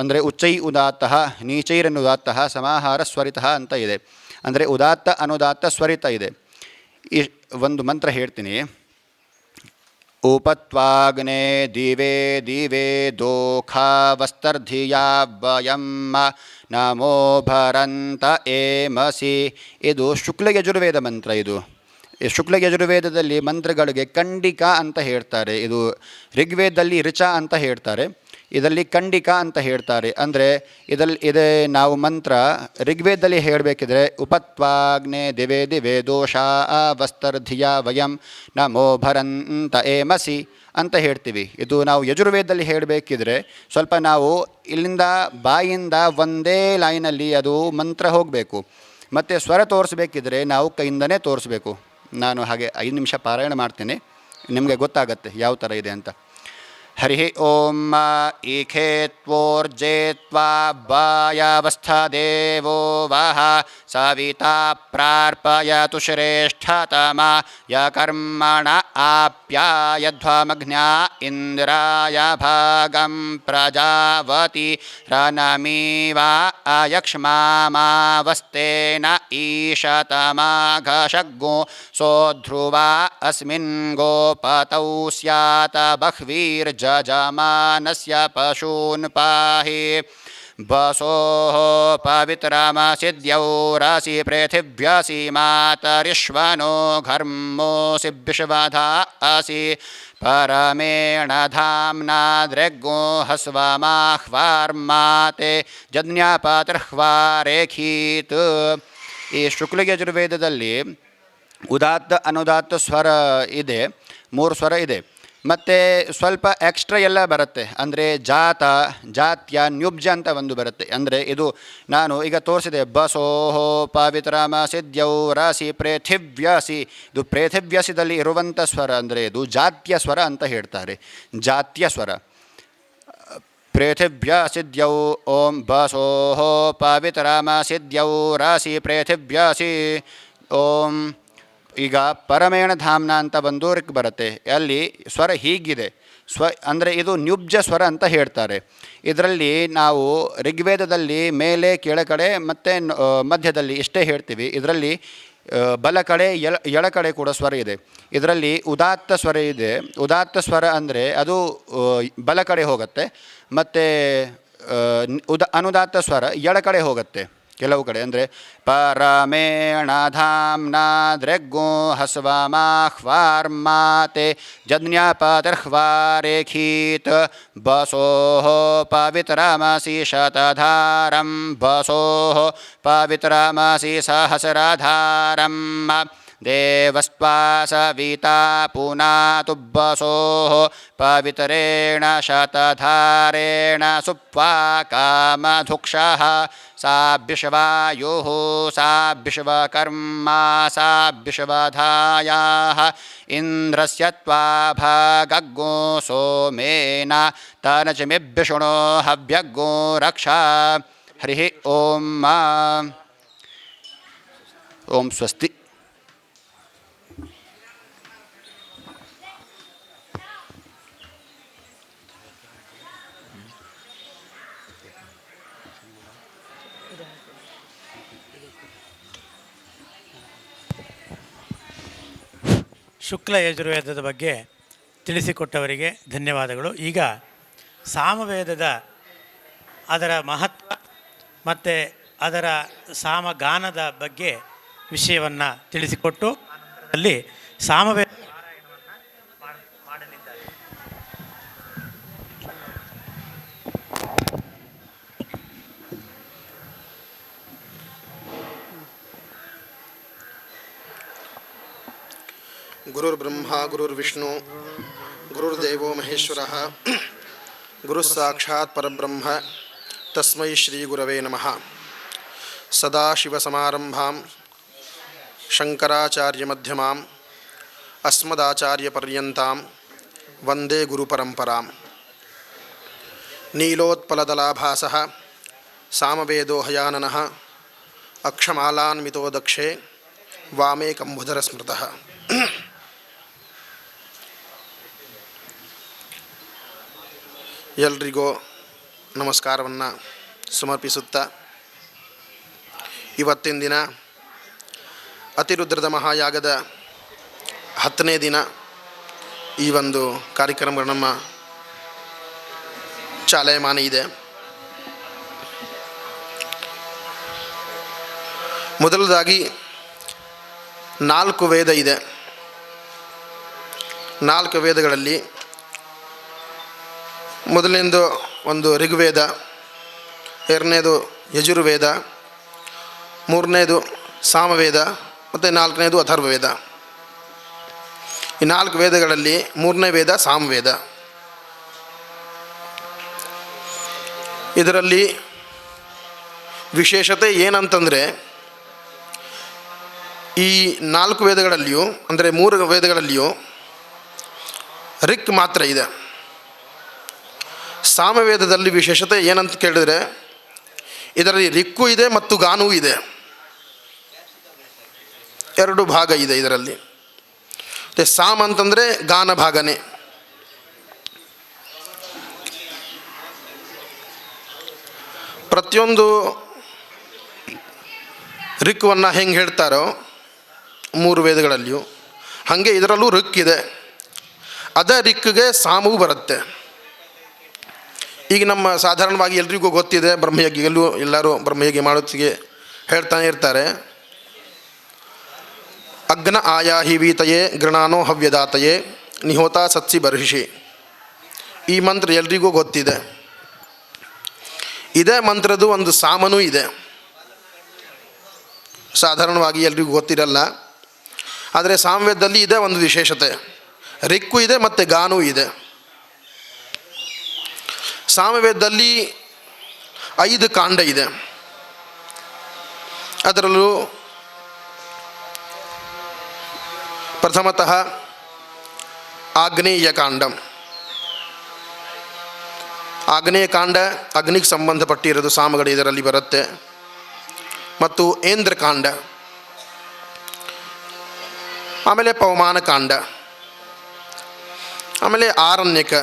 ಅಂದರೆ ಉಚ್ಚೈ ಉದಾತ್ತಃ ನೀಚೈರನುದಾತ್ತಃ ಸಮಾಹಾರ ಸ್ವರಿತಃ ಅಂತ ಇದೆ. ಅಂದರೆ ಉದಾತ್ತ ಅನುದಾತ್ತ ಸ್ವರಿತ ಇದೆ. ಒಂದು ಮಂತ್ರ ಹೇಳ್ತೀನಿ. ಉಪತ್ವಾಗ್ನೇ ದಿವೇ ದಿವೇ ದೋಖಾ ವಸ್ತರ್ಧಿಯಾ ವಯಮ್ಮ ನಮೋ ಭರಂತ ಏಮಸಿ. ಇದು ಶುಕ್ಲ ಯಜುರ್ವೇದ ಮಂತ್ರ. ಇದು ಶುಕ್ಲ ಯಜುರ್ವೇದದಲ್ಲಿ ಮಂತ್ರಗಳಿಗೆ ಕಂಡಿಕ ಅಂತ ಹೇಳ್ತಾರೆ. ಇದು ಋಗ್ವೇದದಲ್ಲಿ ಋಚ ಅಂತ ಹೇಳ್ತಾರೆ. ಇದರಲ್ಲಿ ಖಂಡಿಕ ಅಂತ ಹೇಳ್ತಾರೆ. ಅಂದರೆ ಇದೇ ನಾವು ಮಂತ್ರ ಋಗ್ವೇದದಲ್ಲಿ ಹೇಳಬೇಕಿದ್ರೆ ಉಪತ್ವಾಗ್ನೆ ದಿವೆ ದಿವೆ ದೋಷ ವಸ್ತರ್ಧಿಯ ವಯಂ ನಮೋ ಭರಂತ ಏಮಸಿ ಅಂತ ಹೇಳ್ತೀವಿ. ಇದು ನಾವು ಯಜುರ್ವೇದದಲ್ಲಿ ಹೇಳಬೇಕಿದ್ರೆ ಸ್ವಲ್ಪ ನಾವು ಇಲ್ಲಿಂದ ಬಾಯಿಂದ ಒಂದೇ ಲೈನಲ್ಲಿ ಅದು ಮಂತ್ರ ಹೋಗಬೇಕು. ಮತ್ತು ಸ್ವರ ತೋರಿಸ್ಬೇಕಿದ್ರೆ ನಾವು ಕೈಯಿಂದನೇ ತೋರಿಸ್ಬೇಕು. ನಾನು ಹಾಗೆ 5 ನಿಮಿಷ ಪಾರಾಯಣ ಮಾಡ್ತೇನೆ, ನಿಮಗೆ ಗೊತ್ತಾಗತ್ತೆ ಯಾವ ಥರ ಇದೆ ಅಂತ. ಹರಿ ಓಂ ಈಖೇ ತ್ವೋರ್ಜೇ ತ್ವಾ ವಾಯವಸ್ಥಾ ದೇವೋ ವಹ ಸವಿತಾ ಪ್ರಾರ್ಪಯತು ಶ್ರೇಷ್ಠತಮ ಯ ಕರ್ಮಣ ಆಪ್ಯಾಯಧ್ವಮಗ್ನ್ಯಾ ಇಂದ್ರಾಯ ಭಾಗಂ ಪ್ರಜಾವತಿ ರನಮೀವ ಅಯಕ್ಷ್ಮಾಮಾವಸ್ತೇನ ಈಶತಮಾಘಶಗ್ಗೋ ಸೋಧ್ರುವ ಅಸ್ಮಿನ್ ಗೋಪತೌ ಸ್ಯಾತ್ ಬಹ್ವೀರ್ಜಜಮಾನಸ್ಯ ಪಶೂನ್ ಪಾಹಿ ಬಸೋಃ ಪವಿತ್ರಮಸಿದ್ಯೌರಸಿ ಪೃಥಿವ್ಯಸಿ ಮಾತರಿಶ್ವನೋ ಘರ್ಮೋಸಿ ವಿಶ್ವಧಾಸಿ ಪರಮೇಣ ಧಾಮ್ನಾ ದೃಗ್ಗೋ ಹಸ್ವಮಾಹ್ವಾರ್ಮಾತೆ ಜಜ್ಞಾಪತೃಹ್ವಾರೇಖೀತ್. ಈ ಶುಕ್ಲ ಯಜುರ್ವೇದದಲ್ಲಿ ಉದಾತ್ತ ಅನುದಾತ್ತ ಸ್ವರ ಇದೆ, 3 ಸ್ವರ ಇದೆ. ಮತ್ತು ಸ್ವಲ್ಪ ಎಕ್ಸ್ಟ್ರಾ ಎಲ್ಲ ಬರುತ್ತೆ. ಅಂದರೆ ಜಾತ, ಜಾತ್ಯ, ನ್ಯುಬ್ಜ ಅಂತ ಒಂದು ಬರುತ್ತೆ. ಅಂದರೆ ಇದು ನಾನು ಈಗ ತೋರಿಸಿದೆ, ಬಸೋಹೋ ಪವಿತ್ರಮ ಸಿದ್ಯೌ ರಾಸಿ ಪೃಥಿವ್ಯಸಿ. ಇದು ಪೃಥಿವ್ಯಸಿದಲ್ಲಿ ಇರುವಂಥ ಸ್ವರ, ಅಂದರೆ ಇದು ಜಾತ್ಯ ಸ್ವರ ಅಂತ ಹೇಳ್ತಾರೆ. ಜಾತ್ಯ ಸ್ವರ ಪೃಥಿವ್ಯಸಿದ್ಯೌ ಓಂ ಬಸೋಹೋ ಪವಿತ್ರಮ ಸಿದ್ಯೌ ರಾಸಿ ಪೃಥಿವ್ಯಸಿ ಓಂ. ಈಗ ಪರಮೇಣ ಧಾಮ್ನ ಅಂತ ಒಂದು ರಿಕ್ ಬರುತ್ತೆ, ಅಲ್ಲಿ ಸ್ವರ ಹೀಗಿದೆ. ಅಂದರೆ ಇದು ನ್ಯುಬ್ಜ ಸ್ವರ ಅಂತ ಹೇಳ್ತಾರೆ. ಇದರಲ್ಲಿ ನಾವು ಋಗ್ವೇದದಲ್ಲಿ ಮೇಲೆ ಕೆಳಕಡೆ ಮತ್ತು ಮಧ್ಯದಲ್ಲಿ ಇಷ್ಟೇ ಹೇಳ್ತೀವಿ. ಇದರಲ್ಲಿ ಬಲ ಕಡೆ ಎಳ ಕಡೆ ಕೂಡ ಸ್ವರ ಇದೆ. ಇದರಲ್ಲಿ ಉದಾತ್ತ ಸ್ವರ ಇದೆ. ಉದಾತ್ತ ಸ್ವರ ಅಂದರೆ ಅದು ಬಲ ಕಡೆ ಹೋಗುತ್ತೆ, ಮತ್ತು ಅನುದಾತ್ತ ಸ್ವರ ಎಳ ಕಡೆ ಹೋಗುತ್ತೆ ಕೆಲವು ಕಡೆ. ಅಂದರೆ ಪರಮೇಣ ಧಾಮ್ನಾ ದೃಗ್ಗೋ ಹಸ್ವಮಾಹ್ವಾರ್ಮಾತೆ ಜಜ್ಞಾಪತರ್ಹ್ವಾರೇಖೀತ್ ಬಸೋಃ ಪವಿತ್ರಮಸಿ ಶತಧಾರಂ ಬಸೋಃ ಪವಿತ್ರಮಸಿ ಸಹಸ್ರಧಾರಂ ದೇವಸ್ತ್ವಾ ಸವಿತಾ ಪುನಾತು ಬಸೋಃ ಪವಿತ್ರೇಣ ಶತಧಾರೇಣ ಸುಪ್ವಾ ಕಾಮಧುಕ್ಷಃ ಸಾ ವಿಶ್ವಾಯುಃ ಸಾ ವಿಶ್ವಕರ್ಮಾ ಸಾ ವಿಶ್ವಧಾಯಾಃ ಇಂದ್ರಸ್ಯ ತ್ವಾ ಭಾಗಗ್ಗೋ ಸೋಮೇನ ತನಚಮಿಭ್ಯಶೃಣೋ ಹವ್ಯಗ್ಗೋ ರಕ್ಷಾ. ಹರಿ ಓಂ. ಓಂ ಸ್ವಸ್ತಿ. ಶುಕ್ಲ ಯಜುರ್ವೇದದ ಬಗ್ಗೆ ತಿಳಿಸಿಕೊಟ್ಟವರಿಗೆ ಧನ್ಯವಾದಗಳು. ಈಗ ಸಾಮವೇದದ ಅದರ ಮಹತ್ವ ಮತ್ತು ಅದರ ಸಾಮಗಾನದ ಬಗ್ಗೆ ವಿಷಯವನ್ನು ತಿಳಿಸಿಕೊಟ್ಟು ಅಲ್ಲಿ ಸಾಮವೇದ ಮಾಡಲಿದ್ದಾರೆ. ಗುರುರ್ಬ್ರಹ್ಮ ಗುರುರ್ವಿಷ್ಣು ಗುರುರ್ದೇವೋ ಮಹೇಶ್ವರಃ ಗುರುಸ್ಸಾಕ್ಷಾತ್ ಪರಬ್ರಹ್ಮ ತಸ್ಮೈ ಶ್ರೀ ಗುರವೇ ನಮಃ. ಸದಾಶಿವಸಮಾರಂಭಾಂ ಶಂಕರಾಚಾರ್ಯಮಧ್ಯಮಾಂ ಅಸ್ಮದಾಚಾರ್ಯಪರ್ಯಂತಾಂ ವಂದೇ ಗುರುಪರಂಪರಾಂ. ನೀಲೋತ್ಪಲದಲಾಭಾಸಃ ಸಾಮವೇದೋ ಹಯಾನನಃ ಅಕ್ಷಮಾಲಾನ್ವಿತೋ ದಕ್ಷೇ ವಾಮೇ ಕಂಬುಧರ ಸ್ಮೃತಃ. ಎಲ್ರಿಗೂ ನಮಸ್ಕಾರವನ್ನು ಸಮರ್ಪಿಸುತ್ತಾ, ಇವತ್ತಿನ ದಿನ ಅತಿರುದ್ರದ ಮಹಾಯಾಗದ 10ನೇ ದಿನ ಈ ಒಂದು ಕಾರ್ಯಕ್ರಮಗಳು ನಮ್ಮ ಚಾಲಯಮಾನ ಇದೆ. ಮೊದಲದಾಗಿ 4 ವೇದ ಇದೆ. 4 ವೇದಗಳಲ್ಲಿ ಮೊದಲನೇದು ಒಂದು ಋಗ್ವೇದ, ಎರಡನೇದು ಯಜುರ್ವೇದ, ಮೂರನೇದು ಸಾಮವೇದ ಮತ್ತು ನಾಲ್ಕನೇದು ಅಥರ್ವವೇದ. ಈ 4 ವೇದಗಳಲ್ಲಿ 3ನೇ ವೇದ ಸಾಮವೇದ. ಇದರಲ್ಲಿ ವಿಶೇಷತೆ ಏನಂತಂದರೆ, ಈ 4 ವೇದಗಳಲ್ಲಿಯೂ ಅಂದರೆ 3 ವೇದಗಳಲ್ಲಿಯೂ ರಿಕ್ ಮಾತ್ರ ಇದೆ. ಸಾಮವೇದದಲ್ಲಿ ವಿಶೇಷತೆ ಏನಂತ ಕೇಳಿದರೆ, ಇದರಲ್ಲಿ ರಿಕ್ಕು ಇದೆ ಮತ್ತು ಗಾನವೂ ಇದೆ. 2 ಭಾಗ ಇದೆ ಇದರಲ್ಲಿ. ಮತ್ತು ಸಾಮ ಅಂತಂದರೆ ಗಾನ ಭಾಗನೇ. ಪ್ರತಿಯೊಂದು ರಿಕ್ವನ್ನು ಹೆಂಗೆ ಹೇಳ್ತಾರೋ 3 ವೇದಗಳಲ್ಲಿಯೂ, ಹಾಗೆ ಇದರಲ್ಲೂ ರಿಕ್ ಇದೆ. ಅದೇ ರಿಕ್ಗೆ ಸಾಮವೂ ಬರುತ್ತೆ. ಈಗ ನಮ್ಮ ಸಾಧಾರಣವಾಗಿ ಎಲ್ರಿಗೂ ಗೊತ್ತಿದೆ, ಎಲ್ಲರೂ ಬ್ರಹ್ಮಯಜ್ಞ ಮಾಡೋತ್ತಿಗೆ ಹೇಳ್ತಾನೆ ಇರ್ತಾರೆ, ಅಗ್ನ ಆಯಾಹಿ ವೀತಯೇ ಗೃಣಾನೋ ಹವ್ಯದಾತಯೇ ನಿಹೋತ ಸತ್ಸಿ ಬರ್ಹಿಷಿ. ಈ ಮಂತ್ರ ಎಲ್ರಿಗೂ ಗೊತ್ತಿದೆ. ಇದೇ ಮಂತ್ರದ ಒಂದು ಸಾಮನೂ ಇದೆ. ಸಾಧಾರಣವಾಗಿ ಎಲ್ರಿಗೂ ಗೊತ್ತಿರಲ್ಲ, ಆದರೆ ಸಾಮವೇದದಲ್ಲಿ ಇದೇ ಒಂದು ವಿಶೇಷತೆ. ರಿಕ್ಕು ಇದೆ ಮತ್ತು ಗಾನೂ ಇದೆ. ಸಾಮವೇದದಲ್ಲಿ 5 ಕಾಂಡ ಇದೆ. ಅದರಲ್ಲೂ ಪ್ರಥಮತಃ ಆಗ್ನೇಯ ಕಾಂಡ. ಆಗ್ನೇಯ ಕಾಂಡ ಅಗ್ನಿಗೆ ಸಂಬಂಧಪಟ್ಟಿರೋದು ಸಾಮಗಳು ಇದರಲ್ಲಿ ಬರುತ್ತೆ. ಮತ್ತು ಏಂದ್ರಕಾಂಡ, ಆಮೇಲೆ ಪವಮಾನ ಕಾಂಡ, ಆಮೇಲೆ ಆರಣ್ಯಕ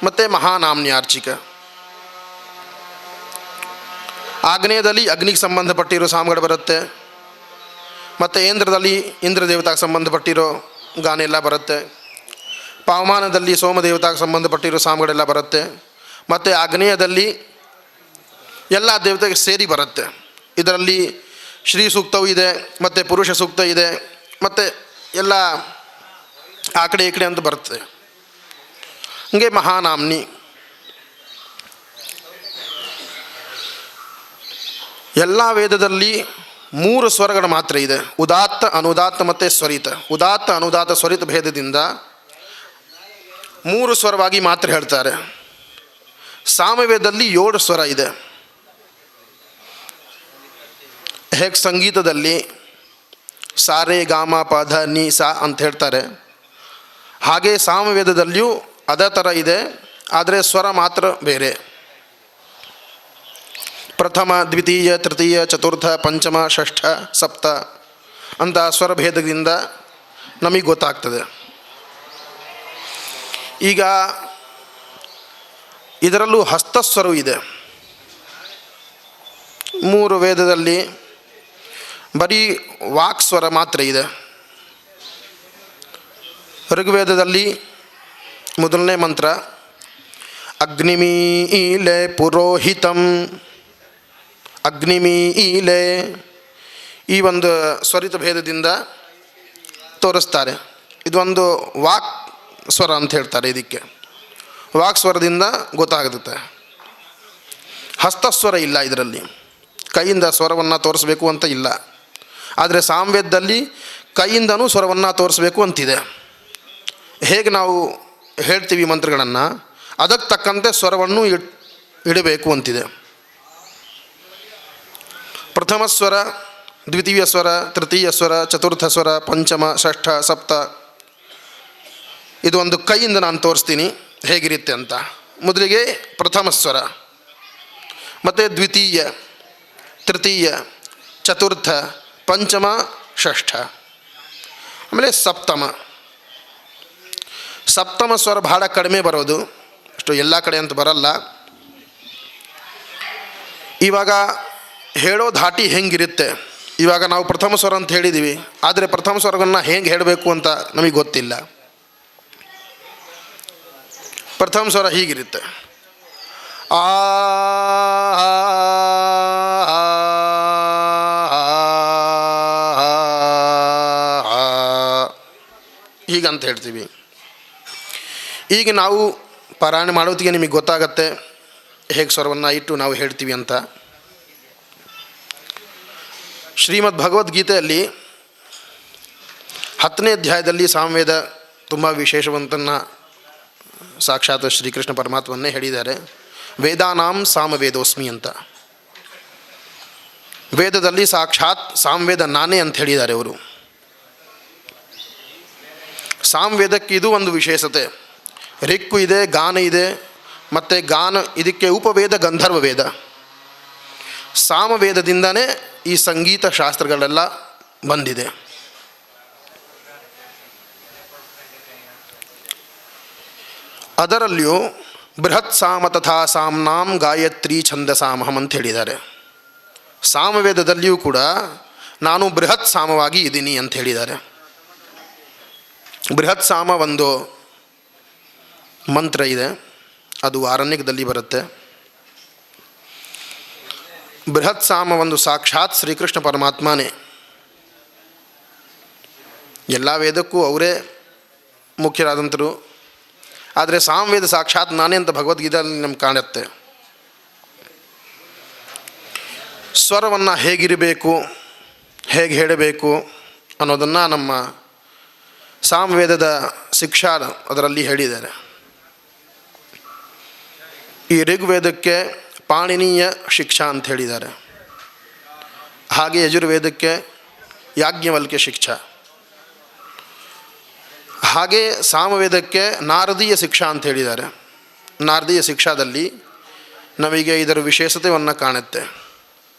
ಮತ್ತು ಮಹಾನಾಮ್ನ್ಯಾರ್ಚಿಕ. ಆಗ್ನೇಯದಲ್ಲಿ ಅಗ್ನಿಗೆ ಸಂಬಂಧಪಟ್ಟಿರೋ ಸಾಮಗಳು ಬರುತ್ತೆ. ಮತ್ತು ಏಂದ್ರದಲ್ಲಿ ಇಂದ್ರ ದೇವತಾಗೆ ಸಂಬಂಧಪಟ್ಟಿರೋ ಗಾನ ಎಲ್ಲ ಬರುತ್ತೆ. ಪವಮಾನದಲ್ಲಿ ಸೋಮದೇವತಾಗೆ ಸಂಬಂಧಪಟ್ಟಿರೋ ಸಾಮಗಳೆಲ್ಲ ಬರುತ್ತೆ. ಮತ್ತು ಆಗ್ನೇಯದಲ್ಲಿ ಎಲ್ಲ ದೇವತೆಗೆ ಸೇರಿ ಬರುತ್ತೆ. ಇದರಲ್ಲಿ ಶ್ರೀ ಸೂಕ್ತವೂ ಇದೆ ಮತ್ತು ಪುರುಷ ಸೂಕ್ತ ಇದೆ ಮತ್ತು ಎಲ್ಲ ಆ ಕಡೆ ಈ ಕಡೆ ಅಂತ ಬರುತ್ತೆ. ಹಂಗೆ ಮಹಾನಾಮ್ನಿ. ಎಲ್ಲ ವೇದದಲ್ಲಿ 3 ಸ್ವರಗಳು ಮಾತ್ರ ಇದೆ. ಉದಾತ್ತ, ಅನುದಾತ್ತ ಮತ್ತು ಸ್ವರಿತ. ಉದಾತ್ತ, ಅನುದಾತ್ತ, ಸ್ವರಿತ ಭೇದದಿಂದ 3 ಸ್ವರವಾಗಿ ಮಾತ್ರ ಹೇಳ್ತಾರೆ. ಸಾಮವೇದದಲ್ಲಿ 7 ಸ್ವರ ಇದೆ. ಹೇಗೆ ಸಂಗೀತದಲ್ಲಿ ಸಾರೆ ಗಾಮ ಪಧ ನಿ ಸಾ ಅಂತ ಹೇಳ್ತಾರೆ, ಹಾಗೆ ಸಾಮವೇದದಲ್ಲಿಯೂ ಅದೇ ಥರ ಇದೆ, ಆದರೆ ಸ್ವರ ಮಾತ್ರ ಬೇರೆ. ಪ್ರಥಮ, ದ್ವಿತೀಯ, ತೃತೀಯ, ಚತುರ್ಥ, ಪಂಚಮ, ಷಷ್ಠ, ಸಪ್ತ ಅಂತ ಸ್ವರಭೇದದಿಂದ ನಮಗೆ ಗೊತ್ತಾಗ್ತದೆ. ಈಗ ಇದರಲ್ಲೂ ಹಸ್ತಸ್ವರವೂ ಇದೆ. 3 ವೇದದಲ್ಲಿ ಬರೀ ವಾಕ್ಸ್ವರ ಮಾತ್ರ ಇದೆ. ಋಗ್ವೇದದಲ್ಲಿ ಮೊದಲನೇ ಮಂತ್ರ ಅಗ್ನಿಮೀಲೆ ಪುರೋಹಿತಂ. ಅಗ್ನಿಮೀಲೆ ಈ ಒಂದು ಸ್ವರಿತ ಭೇದದಿಂದ ತೋರಿಸ್ತಾರೆ. ಇದೊಂದು ವಾಕ್ ಸ್ವರ ಅಂತ ಹೇಳ್ತಾರೆ. ಇದಕ್ಕೆ ವಾಕ್ ಸ್ವರದಿಂದ ಗೊತ್ತಾಗುತ್ತೆ. ಹಸ್ತಸ್ವರ ಇಲ್ಲ ಇದರಲ್ಲಿ, ಕೈಯಿಂದ ಸ್ವರವನ್ನು ತೋರಿಸ್ಬೇಕು ಅಂತ ಇಲ್ಲ. ಆದರೆ ಸಾಮವೇದದಲ್ಲಿ ಕೈಯಿಂದನೂ ಸ್ವರವನ್ನು ತೋರಿಸ್ಬೇಕು ಅಂತಿದೆ. ಹೇಗೆ ನಾವು ಹೇಳ್ತೀವಿ ಮಂತ್ರಗಳನ್ನು, ಅದಕ್ಕೆ ತಕ್ಕಂತೆ ಸ್ವರವನ್ನು ಇಡಬೇಕು ಅಂತಿದೆ. ಪ್ರಥಮ ಸ್ವರ, ದ್ವಿತೀಯ ಸ್ವರ, ತೃತೀಯ ಸ್ವರ, ಚತುರ್ಥ ಸ್ವರ, ಪಂಚಮ, ಷಷ್ಠ, ಸಪ್ತ. ಇದು ಒಂದು ಕೈಯಿಂದ ನಾನು ತೋರಿಸ್ತೀನಿ ಹೇಗಿರುತ್ತೆ ಅಂತ. ಮೊದಲಿಗೆ ಪ್ರಥಮ ಸ್ವರ, ಮತ್ತು ದ್ವಿತೀಯ, ತೃತೀಯ, ಚತುರ್ಥ, ಪಂಚಮ, ಷಷ್ಠ, ಆಮೇಲೆ ಸಪ್ತಮ. ಸಪ್ತಮ ಸ್ವರ ಭಾಳ ಕಡಿಮೆ ಬರೋದು, ಅಷ್ಟು ಎಲ್ಲ ಕಡೆ ಅಂತ ಬರಲ್ಲ. ಇವಾಗ ಹೇಳೋ ಧಾಟಿ ಹೆಂಗಿರುತ್ತೆ, ಇವಾಗ ನಾವು ಪ್ರಥಮ ಸ್ವರ ಅಂತ ಹೇಳಿದ್ದೀವಿ, ಆದರೆ ಪ್ರಥಮ ಸ್ವರವನ್ನು ಹೆಂಗೆ ಹೇಳಬೇಕು ಅಂತ ನಮಗೆ ಗೊತ್ತಿಲ್ಲ. ಪ್ರಥಮ ಸ್ವರ ಹೀಗಿರುತ್ತೆ, ಆ ಹೀಗಂತ ಹೇಳ್ತೀವಿ. ಈಗ ನಾವು ಪಾರಾಯಣ ಮಾಡೋತ್ತಿಗೆ ನಿಮಗೆ ಗೊತ್ತಾಗತ್ತೆ ಹೇಗೆ ಸ್ವರವನ್ನು ಇಟ್ಟು ನಾವು ಹೇಳ್ತೀವಿ ಅಂತ. ಶ್ರೀಮದ್ ಭಗವದ್ಗೀತೆಯಲ್ಲಿ 10ನೇ ಅಧ್ಯಾಯದಲ್ಲಿ ಸಾಮವೇದ ತುಂಬ ವಿಶೇಷವಂತನ್ನು ಸಾಕ್ಷಾತ್ ಶ್ರೀಕೃಷ್ಣ ಪರಮಾತ್ಮನ್ನೇ ಹೇಳಿದ್ದಾರೆ. ವೇದಾನಾಂ ಸಾಮವೇದೋಸ್ಮಿ ಅಂತ. ವೇದದಲ್ಲಿ ಸಾಕ್ಷಾತ್ ಸಾಮವೇದ ನಾನೇ ಅಂತ ಹೇಳಿದ್ದಾರೆ ಅವರು. ಸಾಮವೇದಕ್ಕೆ ಇದು ಒಂದು ವಿಶೇಷತೆ. ರಿಕ್ಕು ಇದೆ, ಗಾನ ಇದೆ, ಮತ್ತು ಗಾನ ಇದಕ್ಕೆ ಉಪವೇದ ಗಂಧರ್ವ ವೇದ. ಸಾಮವೇದದಿಂದನೇ ಈ ಸಂಗೀತ ಶಾಸ್ತ್ರಗಳೆಲ್ಲ ಬಂದಿದೆ. ಅದರಲ್ಲಿಯೂ ಬೃಹತ್ ಸಾಮ ತಥಾ ಸಾಮ್ನಾಂ ಗಾಯತ್ರಿ ಛಂದಸಾಮಹಂ ಅಂತ ಹೇಳಿದ್ದಾರೆ. ಸಾಮವೇದದಲ್ಲಿಯೂ ಕೂಡ ನಾನು ಬೃಹತ್ ಸಾಮವಾಗಿ ಇದ್ದೀನಿ ಅಂತ ಹೇಳಿದ್ದಾರೆ. ಬೃಹತ್ ಸಾಮ ಒಂದು ಮಂತ್ರ ಇದೆ, ಅದು ಆರಣ್ಯಕದಲ್ಲಿ ಬರುತ್ತೆ. ಬೃಹತ್ ಸಾಮ ಒಂದು ಸಾಕ್ಷಾತ್ ಶ್ರೀಕೃಷ್ಣ ಪರಮಾತ್ಮನೇ. ಎಲ್ಲ ವೇದಕ್ಕೂ ಅವರೇ ಮುಖ್ಯರಾದಂಥರು. ಆದರೆ ಸಾಮವೇದ ಸಾಕ್ಷಾತ್ ನಾನೇ ಅಂತ ಭಗವದ್ಗೀತೆಯಲ್ಲಿ ನಮ್ಗೆ ಕಾಣುತ್ತೆ. ಸ್ವರವನ್ನು ಹೇಗಿರಬೇಕು, ಹೇಗೆ ಹೇಳಬೇಕು ಅನ್ನೋದನ್ನು ನಮ್ಮ ಸಾಮವೇದದ ಶಿಕ್ಷಾ ಅದರಲ್ಲಿ ಹೇಳಿದ್ದಾರೆ. ಈ ಋಗ್ವೇದಕ್ಕೆ ಪಾಣಿನೀಯ ಶಿಕ್ಷಾ ಅಂತ ಹೇಳಿದ್ದಾರೆ. ಹಾಗೆ ಯಜುರ್ವೇದಕ್ಕೆ ಯಾಜ್ಞವಲ್ಕ್ಯ ಶಿಕ್ಷಾ. ಹಾಗೆ ಸಾಮವೇದಕ್ಕೆ ನಾರದೀಯ ಶಿಕ್ಷಾ ಅಂತ ಹೇಳಿದ್ದಾರೆ. ನಾರದೀಯ ಶಿಕ್ಷಾದಲ್ಲಿ ನಮಗೆ ಇದರ ವಿಶೇಷತೆಯನ್ನು ಕಾಣುತ್ತೆ.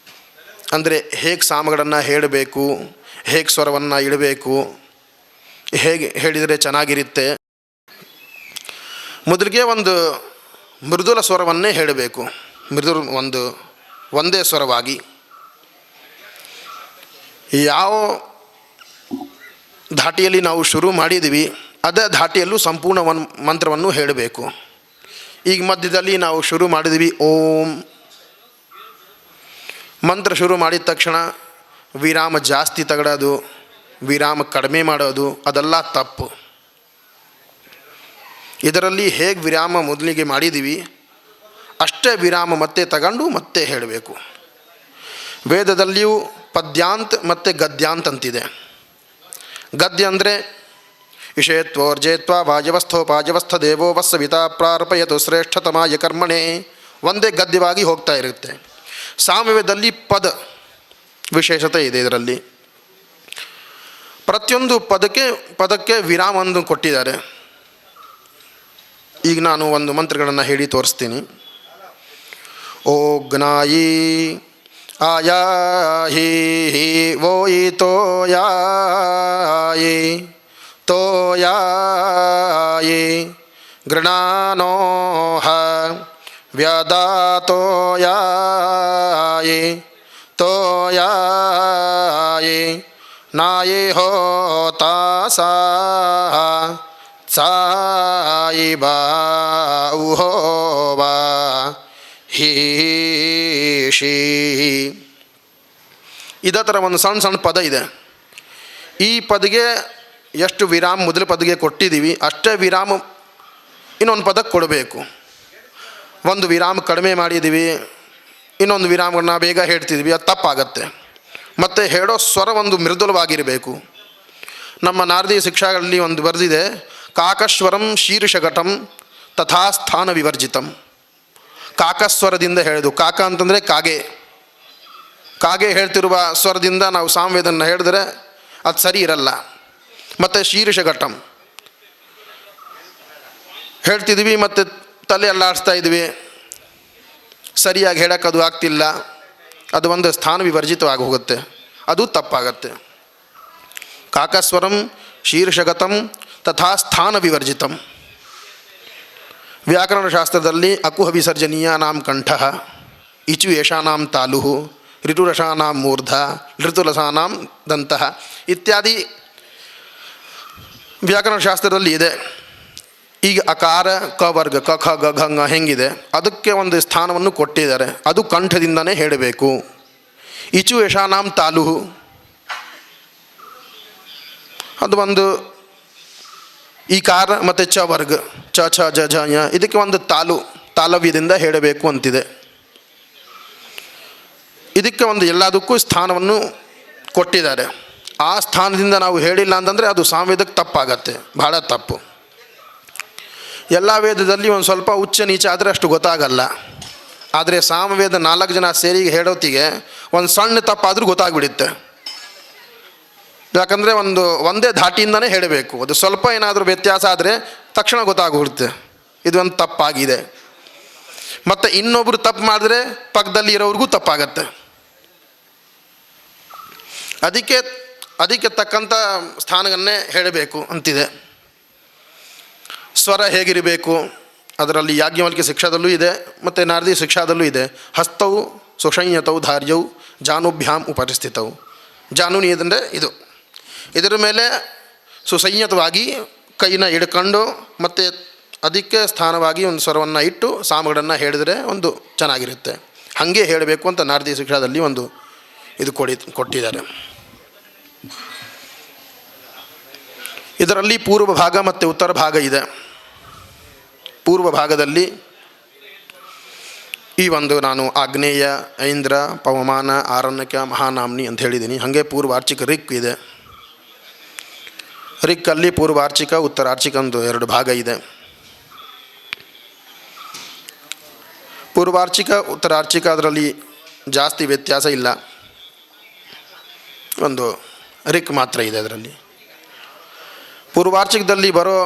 ಅಂದರೆ ಹೇಗೆ ಸಾಮಗಳನ್ನು ಹೇಳಬೇಕು, ಹೇಗೆ ಸ್ವರವನ್ನು ಇಡಬೇಕು, ಹೇಗೆ ಹೇಳಿದರೆ ಚೆನ್ನಾಗಿರುತ್ತೆ. ಮೊದಲಿಗೆ ಒಂದು ಮೃದುಲ ಸ್ವರವನ್ನೇ ಹೇಳಬೇಕು. ಒಂದೇ ಸ್ವರವಾಗಿ ಯಾವ ಧಾಟಿಯಲ್ಲಿ ನಾವು ಶುರು ಮಾಡಿದ್ದೀವಿ ಅದೇ ಧಾಟಿಯಲ್ಲೂ ಸಂಪೂರ್ಣ ಮಂತ್ರವನ್ನು ಹೇಳಬೇಕು. ಈಗ ಮಧ್ಯದಲ್ಲಿ ನಾವು ಶುರು ಮಾಡಿದ್ವಿ ಓಂ, ಮಂತ್ರ ಶುರು ಮಾಡಿದ ತಕ್ಷಣ ವಿರಾಮ ಜಾಸ್ತಿ ತಗೊಳ್ಳೋದು, ವಿರಾಮ ಕಡಿಮೆ ಮಾಡೋದು ಅದೆಲ್ಲ ತಪ್ಪು. ಇದರಲ್ಲಿ ಹೇಗೆ ವಿರಾಮ ಮೊದಲಿಗೆ ಮಾಡಿದ್ದೀವಿ ಅಷ್ಟೇ ವಿರಾಮ ಮತ್ತೆ ತಗೊಂಡು ಮತ್ತೆ ಹೇಳಬೇಕು. ವೇದದಲ್ಲಿಯೂ ಪದ್ಯಾಂತ್ ಮತ್ತು ಗದ್ಯಾಂತ್ ಅಂತಿದೆ. ಗದ್ಯ ಅಂದರೆ ಇಷೇತ್ವೋರ್ಜೇತ್ವ ವಾಜವಸ್ಥೋಪಾಜವಸ್ಥ ದೇವೋ ವಸ್ಸವಿತಾ ಪ್ರಾರ್ಪಯತು ಶ್ರೇಷ್ಠತಮಾಯ ಕರ್ಮಣೆ ಒಂದೇ ಗದ್ಯವಾಗಿ ಹೋಗ್ತಾ ಇರುತ್ತೆ. ಸಾಮವೇದದಲ್ಲಿ ವಿಶೇಷತೆ ಇದೆ. ಇದರಲ್ಲಿ ಪ್ರತಿಯೊಂದು ಪದಕ್ಕೆ ವಿರಾಮವನ್ನು ಕೊಟ್ಟಿದ್ದಾರೆ. ಈಗ ನಾನು ಒಂದು ಮಂತ್ರಗಳನ್ನು ಹೇಳಿ ತೋರಿಸ್ತೀನಿ. ಓ ಜ್ಞಾಯಿ ಆಯಾಹಿ ವೋಯಿ ತೋಯಾಯಿ ತೋಯಾಯಿ ಗೃಣಾನೋಹ ವ್ಯದಾತೋಯಾಯಿ ತೋಯಾಯಿ ನಾಯಿ ಹೋತಾಸಾ ಸಾಯಿ ಬಾ ಉಹೋವಾ ಹೀಶಿ. ಇದೇ ಥರ ಒಂದು ಸಣ್ಣ ಸಣ್ಣ ಪದ ಇದೆ. ಈ ಪದಗೆ ಎಷ್ಟು ವಿರಾಮ ಮೊದಲ ಪದಗೆ ಕೊಟ್ಟಿದ್ದೀವಿ ಅಷ್ಟೇ ವಿರಾಮ ಇನ್ನೊಂದು ಪದಕ್ಕೆ ಕೊಡಬೇಕು. ಒಂದು ವಿರಾಮ ಕಡಿಮೆ ಮಾಡಿದ್ದೀವಿ, ಇನ್ನೊಂದು ವಿರಾಮಗಳನ್ನ ಬೇಗ ಹೇಳ್ತಿದ್ವಿ, ಅದು ತಪ್ಪಾಗತ್ತೆ. ಮತ್ತು ಹೇಳೋ ಸ್ವರ ಒಂದು ಮೃದುಲವಾಗಿರಬೇಕು. ನಮ್ಮ ನಾರದೀಯ ಶಿಕ್ಷಾಗಳಲ್ಲಿ ಒಂದು ಬರೆದಿದೆ, ಕಾಕಸ್ವರಂ ಶೀರ್ಷಘಟಂ ತಥಾ ಸ್ಥಾನ ವಿವರ್ಜಿತಂ. ಕಾಕಸ್ವರದಿಂದ ಹೇಳೋದು. ಕಾಕ ಅಂತಂದರೆ ಕಾಗೆ ಹೇಳ್ತಿರುವ ಸ್ವರದಿಂದ ನಾವು ಸಾಮವೇದನ್ನು ಹೇಳಿದ್ರೆ ಅದು ಸರಿ ಇರಲ್ಲ. ಮತ್ತು ಶೀರ್ಷಘಟಂ ಹೇಳ್ತಿದ್ವಿ ಮತ್ತು ತಲೆ ಅಲ್ಲಾಡಿಸ್ತಾ ಇದ್ವಿ, ಸರಿಯಾಗಿ ಹೇಳೋಕ್ಕದು ಆಗ್ತಿಲ್ಲ, ಅದು ಒಂದು ಸ್ಥಾನ ವಿವರ್ಜಿತವಾಗಿ ಹೋಗುತ್ತೆ, ಅದು ತಪ್ಪಾಗತ್ತೆ. ಕಾಕಸ್ವರಂ ಶೀರ್ಷಗತಂ ತಥಾ ಸ್ಥಾನ ವಿವರ್ಜಿತಂ. ವ್ಯಾಕರಣಶಾಸ್ತ್ರದಲ್ಲಿ ಅಕುಹ ವಿಸರ್ಜನೀಯಾನಾಂ ಕಂಠಃ, ಇಚು ಯಶಾನಾಂ ತಾಲುಃ, ಋಟುರಸಾನಾಂ ಮೂರ್ಧ, ಋತುರಸಾನಾಂ ದಂತಃ ಇತ್ಯಾದಿ ವ್ಯಾಕರಣಶಾಸ್ತ್ರದಲ್ಲಿ ಇದೆ. ಈಗ ಅಕಾರ ಕ ವರ್ಗ ಕ ಖ ಗ ಘ ಂಗ ಹೆಂಗಿದೆ ಅದಕ್ಕೆ ಒಂದು ಸ್ಥಾನವನ್ನು ಕೊಟ್ಟಿದ್ದಾರೆ. ಅದು ಕಂಠದಿಂದನೇ ಹೇಳಬೇಕು. ಇಚು ಯಶಾನಾಂ ತಾಲುಹು ಅದು ಒಂದು ಈಕಾರ ಮತ್ತು ಚ ವರ್ಗ ಚ ಛ ಜ ಝ ಞ ಇದಕ್ಕೆ ಒಂದು ತಾಲವ್ಯದಿಂದ ಹೇಳಬೇಕು ಅಂತಿದೆ. ಇದಕ್ಕೆ ಒಂದು ಎಲ್ಲದಕ್ಕೂ ಸ್ಥಾನವನ್ನು ಕೊಟ್ಟಿದ್ದಾರೆ. ಆ ಸ್ಥಾನದಿಂದ ನಾವು ಹೇಳಿಲ್ಲ ಅಂತಂದರೆ ಅದು ಸಾಮವೇದಕ್ಕೆ ತಪ್ಪಾಗತ್ತೆ, ಬಹಳ ತಪ್ಪು. ಎಲ್ಲ ವೇದದಲ್ಲಿ ಒಂದು ಸ್ವಲ್ಪ ಉಚ್ಚ ನೀಚ ಆದರೆ ಅಷ್ಟು ಗೊತ್ತಾಗಲ್ಲ. ಆದರೆ ಸಾಮವೇದ 4 ಜನ ಸೇರಿ ಹೇಳೋತ್ತಿಗೆ ಒಂದು ಸಣ್ಣ ತಪ್ಪಾದರೂ ಗೊತ್ತಾಗ್ಬಿಡುತ್ತೆ. ಯಾಕಂದರೆ ಒಂದೇ ಧಾಟಿಯಿಂದನೇ ಹೇಳಬೇಕು. ಅದು ಸ್ವಲ್ಪ ಏನಾದರೂ ವ್ಯತ್ಯಾಸ ಆದರೆ ತಕ್ಷಣ ಗೊತ್ತಾಗ್ಬಿಡುತ್ತೆ ಇದೊಂದು ತಪ್ಪಾಗಿದೆ. ಮತ್ತು ಇನ್ನೊಬ್ಬರು ತಪ್ಪು ಮಾಡಿದ್ರೆ ಪಕ್ಕದಲ್ಲಿ ಇರೋರಿಗೂ ತಪ್ಪಾಗತ್ತೆ. ಅದಕ್ಕೆ ತಕ್ಕಂಥ ಸ್ಥಾನವನ್ನೇ ಹೇಳಬೇಕು ಅಂತಿದೆ. ಸ್ವರ ಹೇಗಿರಬೇಕು ಅದರಲ್ಲಿ ಯಾಜ್ಞವಲ್ಕ್ಯ ಶಿಕ್ಷಾದಲ್ಲೂ ಇದೆ ಮತ್ತು ನಾರದಿ ಶಿಕ್ಷಾದಲ್ಲೂ ಇದೆ. ಹಸ್ತವು ಸುಸಂಯತವು ಧಾರ್ಯವು ಜಾನುಭ್ಯಾಂ ಉಪರಿಸ್ಥಿತವು. ಜಾನುನಿ ಅಂದರೆ ಇದರ ಮೇಲೆ ಸುಸಂಯತವಾಗಿ ಕೈನ ಹಿಡ್ಕೊಂಡು ಮತ್ತು ಅದಕ್ಕೆ ಸ್ಥಾನವಾಗಿ ಒಂದು ಸ್ವರವನ್ನು ಇಟ್ಟು ಸಾಮಗಳನ್ನು ಹೇಳಿದರೆ ಒಂದು ಚೆನ್ನಾಗಿರುತ್ತೆ. ಹಾಗೆ ಹೇಳಬೇಕು ಅಂತ ನಾರದಿ ಶಿಕ್ಷಾದಲ್ಲಿ ಒಂದು ಇದು ಕೊಟ್ಟಿದ್ದಾರೆ. ಇದರಲ್ಲಿ ಪೂರ್ವ ಭಾಗ ಮತ್ತು ಉತ್ತರ ಭಾಗ ಇದೆ. ಪೂರ್ವ ಭಾಗದಲ್ಲಿ ಈ ನಾನು ಆಗ್ನೇಯ, ಐಂದ್ರ, ಪವಮಾನ, ಆರಣ್ಯಕ, ಮಹಾನಾಮ್ನಿ ಅಂತ ಹೇಳಿದ್ದೀನಿ. ಹಾಗೆ ಪೂರ್ವಾರ್ಚಿಕ ರಿಕ್ ಇದೆ. ರಿಕ್ಕಲ್ಲಿ ಪೂರ್ವಾರ್ಚಿಕ ಉತ್ತರಾರ್ಚಿಕ ಒಂದು 2 ಭಾಗ ಇದೆ. ಪೂರ್ವಾರ್ಚಿಕ ಉತ್ತರಾರ್ಚಿಕ ಅದರಲ್ಲಿ ಜಾಸ್ತಿ ವ್ಯತ್ಯಾಸ ಇಲ್ಲ, ಒಂದು ರಿಕ್ ಮಾತ್ರ ಇದೆ ಅದರಲ್ಲಿ. ಪೂರ್ವಾರ್ಚಿಕದಲ್ಲಿ ಬರೋ